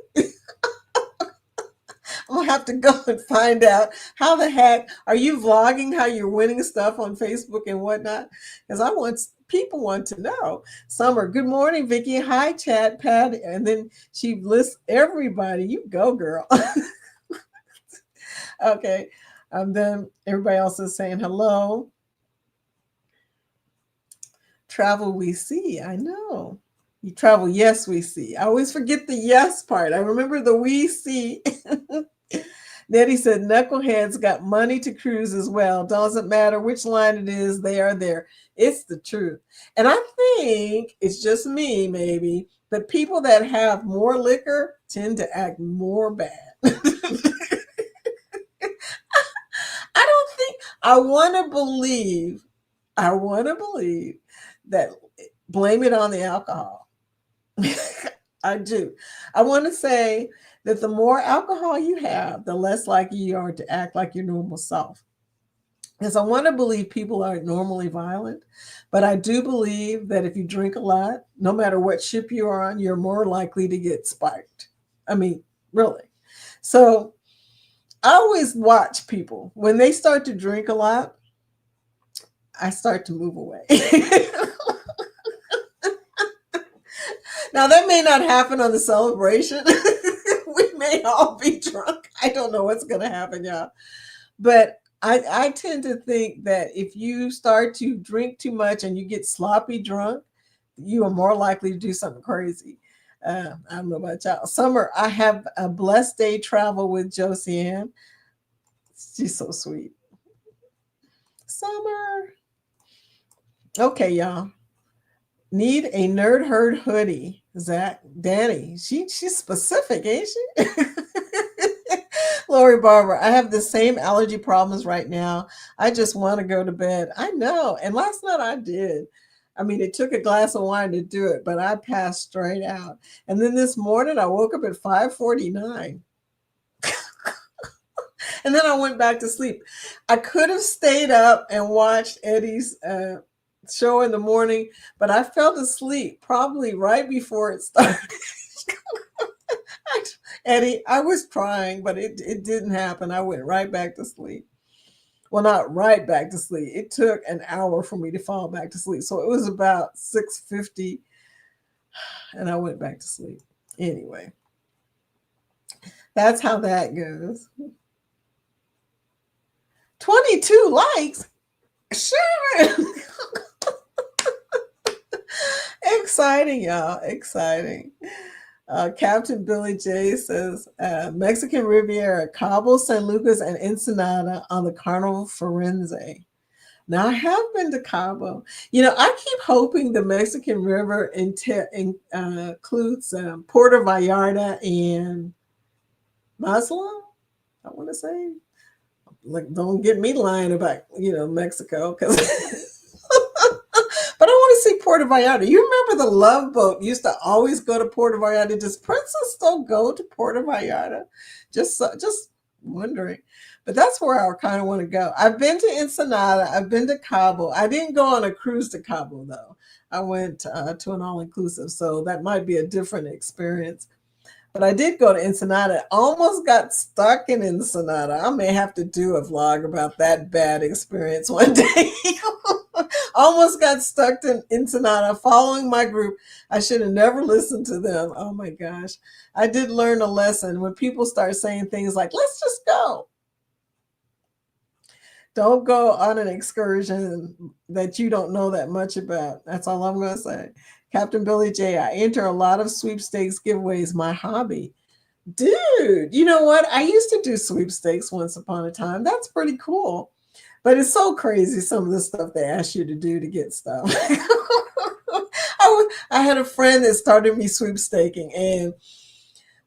Speaker 1: I'm gonna have to go and find out how the heck are you vlogging how you're winning stuff on Facebook and whatnot? Because people want to know. Summer, good morning, Vicky. Hi, chat, Pat, and then she lists everybody. You go, girl. Okay, then everybody else is saying hello. Travel we see. I know. You travel, yes, we see. I always forget the yes part. I remember the we see. Nettie said, knuckleheads got money to cruise as well. Doesn't matter which line it is, they are there. It's the truth. And I think it's just me, maybe, but people that have more liquor tend to act more bad. I don't think, I want to believe that blame it on the alcohol. I do. I want to say that the more alcohol you have, the less likely you are to act like your normal self. Because I want to believe people aren't normally violent, but I do believe that if you drink a lot, no matter what ship you're on, you're more likely to get spiked. I mean, really. So I always watch people when they start to drink a lot, I start to move away. Now, that may not happen on the celebration. We may all be drunk. I don't know what's going to happen, y'all. But I tend to think that if you start to drink too much and you get sloppy drunk, you are more likely to do something crazy. I don't know about y'all. Summer, I have a blessed day travel with Josiane. She's so sweet. Summer. Okay, y'all. Need a nerd herd hoodie. Zach, Danny. She's specific, ain't she? Lori Barber, I have the same allergy problems right now. I just want to go to bed. I know. And last night I did. I mean, it took a glass of wine to do it, but I passed straight out. And then this morning I woke up at 5:49. And then I went back to sleep. I could have stayed up and watched Eddie's show in the morning, but I fell asleep probably right before it started. Eddie, I was trying, but it didn't happen. I went right back to sleep. Well, not right back to sleep. It took an hour for me to fall back to sleep. So it was about 6:50 and I went back to sleep. Anyway, that's how that goes. 22 likes? Sure. Exciting, y'all. Exciting. Captain Billy J says Mexican Riviera, Cabo San Lucas, and Ensenada on the Carnival Forense. Now, I have been to Cabo. I keep hoping the Mexican River includes Puerto Vallarta and Mazatlan, I want to say. Like, don't get me lying about, Mexico, because but I want to see Puerto Vallarta. You remember the Love Boat used to always go to Puerto Vallarta. Does Princess still go to Puerto Vallarta? Just wondering. But that's where I kind of want to go. I've been to Ensenada. I've been to Cabo. I didn't go on a cruise to Cabo, though. I went to an all-inclusive, so that might be a different experience. But I did go to Ensenada. Almost got stuck in Ensenada. I may have to do a vlog about that bad experience one day. Almost got stuck in Ensenada following my group. I should have never listened to them. Oh my gosh. I did learn a lesson when people start saying things like, let's just go. Don't go on an excursion that you don't know that much about. That's all I'm going to say. Captain Billy J, I enter a lot of sweepstakes giveaways, my hobby. Dude, you know what? I used to do sweepstakes once upon a time. That's pretty cool. But it's so crazy, some of the stuff they ask you to do to get stuff. I had a friend that started me sweepstaking, and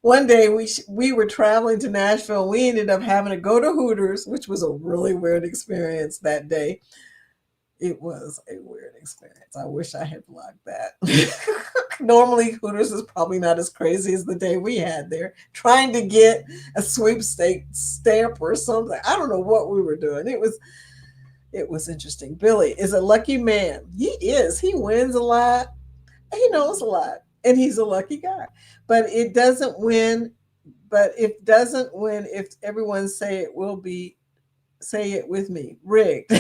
Speaker 1: one day we were traveling to Nashville. We ended up having to go to Hooters, which was a really weird experience that day. It was a weird experience. I wish I had vlogged that. Normally, Hooters is probably not as crazy as the day we had there, trying to get a sweepstake stamp or something. I don't know what we were doing. It was interesting. Billy is a lucky man. He is. He wins a lot. He knows a lot. And he's a lucky guy. But it doesn't win. But it doesn't win if everyone say it with me. Rigged.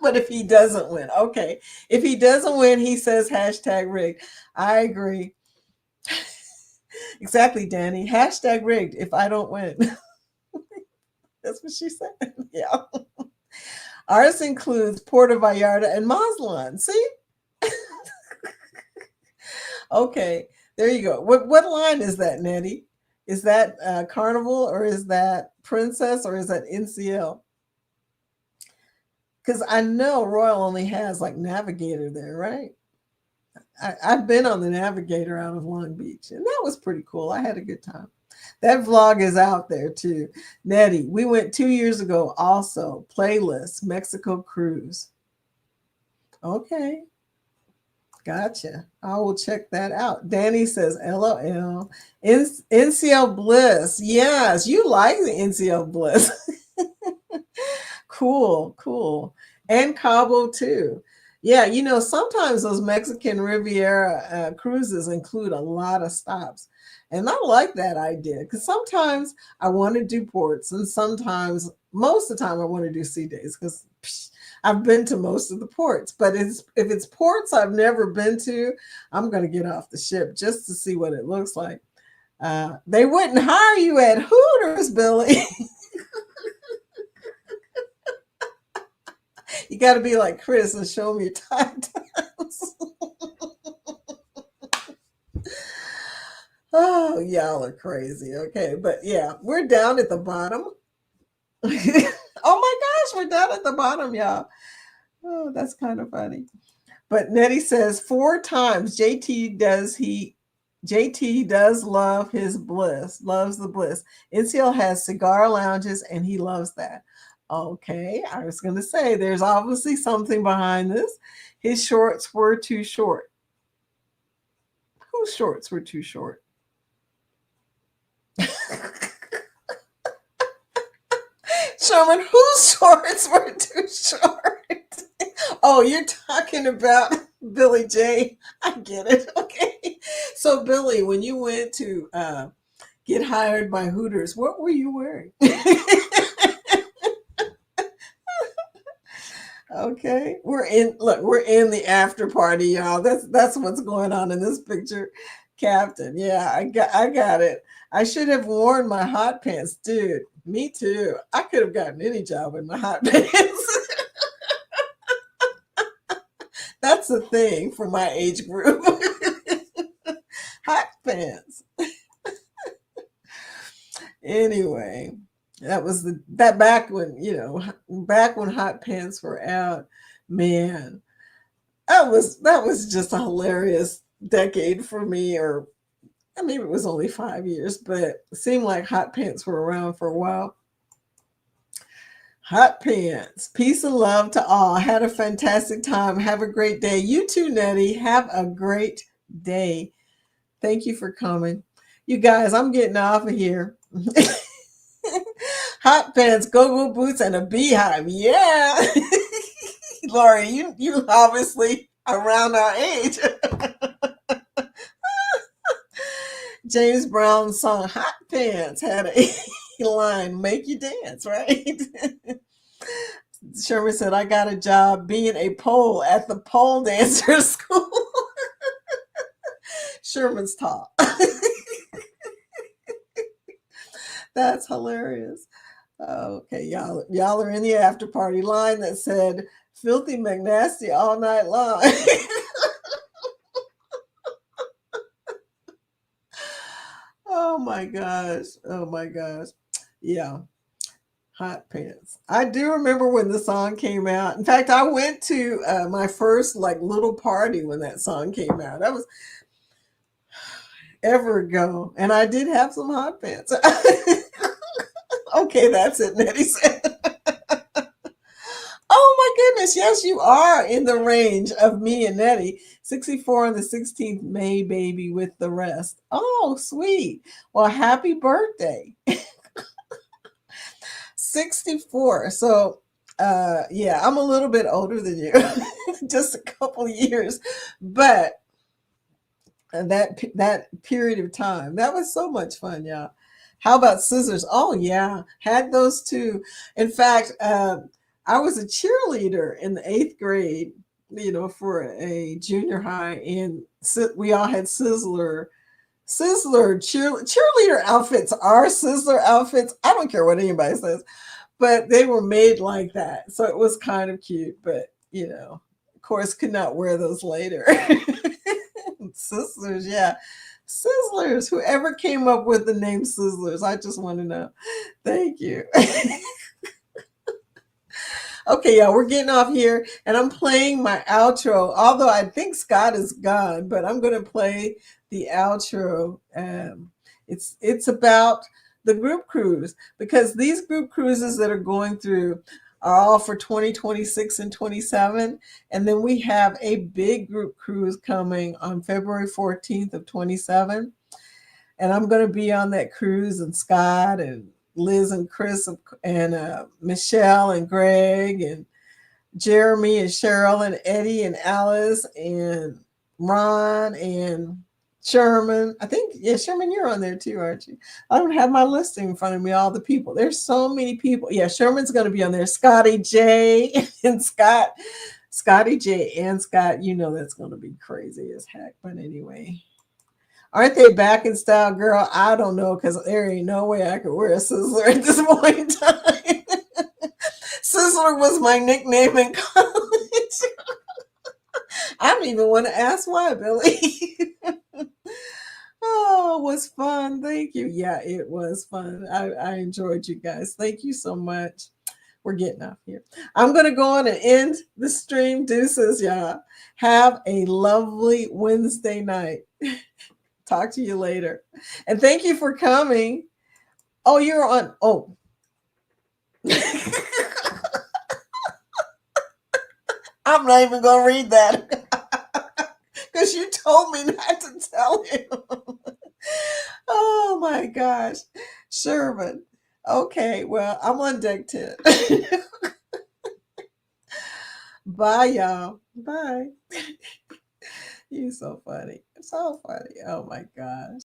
Speaker 1: But if he doesn't win, okay. If he doesn't win, he says hashtag rigged. I agree. Exactly, Danny. Hashtag rigged if I don't win. That's what she said. Yeah. Ours includes Puerto Vallarta and Mazatlan. See? Okay, there you go. What line is that, Nettie? Is that Carnival, or is that Princess, or is that NCL? Because I know Royal only has like Navigator there, right? I've been on the Navigator out of Long Beach, and that was pretty cool. I had a good time. That vlog is out there too. Nettie, we went 2 years ago also. Playlist, Mexico cruise. Okay. Gotcha. I will check that out. Danny says, LOL. NCL Bliss. Yes, you like the NCL Bliss. Cool. And Cabo too. Yeah, sometimes those Mexican Riviera cruises include a lot of stops. And I like that idea because sometimes I want to do ports, and most of the time I want to do sea days because I've been to most of the ports. But if it's ports I've never been to, I'm going to get off the ship just to see what it looks like. They wouldn't hire you at Hooters, Billy. You got to be like Chris and show me your time times. Oh, y'all are crazy. Okay, but yeah, we're down at the bottom. Oh my gosh, we're down at the bottom, y'all. Oh, that's kind of funny. But Nettie says 4 times JT does love his bliss, loves the bliss. NCL has cigar lounges and he loves that. Okay, I was going to say there's obviously something behind this. His shorts were too short. Whose shorts were too short? Sherman, whose shorts were too short? Oh, you're talking about Billy J. I get it. Okay. So, Billy, when you went to get hired by Hooters, what were you wearing? Okay, we're in the after party, y'all. That's what's going on in this picture. Captain, yeah, I got it. I should have worn my hot pants, dude. Me too. I could have gotten any job in my hot pants. That's the thing for my age group. pants. Anyway, that was that back when, back when hot pants were out, man. That was just a hilarious decade for me, or I mean, it was only 5 years, but it seemed like hot pants were around for a while. Hot pants. Peace and love to all. Had a fantastic time. Have a great day. You too, Nettie. Have a great day. Thank you for coming. You guys, I'm getting off of here. Hot pants, go-go boots, and a beehive. Yeah. Lori, you obviously around our age. James Brown's song Hot Pants had a line, make you dance, right? Sherman said, I got a job being a pole at the pole dancer school. Sherman's taught. That's hilarious. Okay, y'all are in the after party line that said filthy McNasty all night long. Oh my gosh. Oh my gosh. Yeah. Hot pants. I do remember when the song came out. In fact, I went to my first like little party when that song came out. That was ever ago. And I did have some hot pants. Okay, that's it, Nettie said. Oh my goodness. Yes, you are in the range of me and Nettie. 64 on the 16th May, baby, with the rest. Oh, sweet. Well, happy birthday. 64. So, yeah, I'm a little bit older than you, just a couple of years. But that period of time, that was so much fun, y'all. How about scissors? Oh, yeah, had those too. In fact, I was a cheerleader in the 8th grade, for a junior high, and we all had cheerleader outfits are Sizzler outfits. I don't care what anybody says, but they were made like that. So it was kind of cute, but of course, could not wear those later. Sizzlers, yeah. Sizzlers, whoever came up with the name Sizzlers, I just want to know. Thank you. Okay, yeah, we're getting off here, and I'm playing my outro. Although I think Scott is gone, but I'm going to play the outro. It's about the group cruise, because these group cruises that are going through are all for 2026 and 27, and then we have a big group cruise coming on February 14th of 27, and I'm going to be on that cruise, and Scott and Liz and Chris and Michelle and Greg and Jeremy and Cheryl and Eddie and Alice and Ron and Sherman. I think, yeah, Sherman, you're on there too, aren't you? I don't have my listing in front of me, all the people. There's so many people. Yeah, Sherman's going to be on there. Scotty J and Scotty J and Scott, that's going to be crazy as heck. But anyway. Aren't they back in style, girl? I don't know, because there ain't no way I could wear a Sizzler at this point in time. Sizzler was my nickname in college. I don't even want to ask why, Billy. Oh, it was fun. Thank you. Yeah, it was fun. I enjoyed you guys. Thank you so much. We're getting off here. I'm going to go on and end the stream. Deuces, y'all. Have a lovely Wednesday night. Talk to you later. And thank you for coming. Oh, you're on. Oh. I'm not even going to read that because you told me not to tell him. Oh my gosh. Sherman. Okay, well, I'm on deck 10. Bye, y'all. Bye. You're so funny. So funny. Oh my gosh.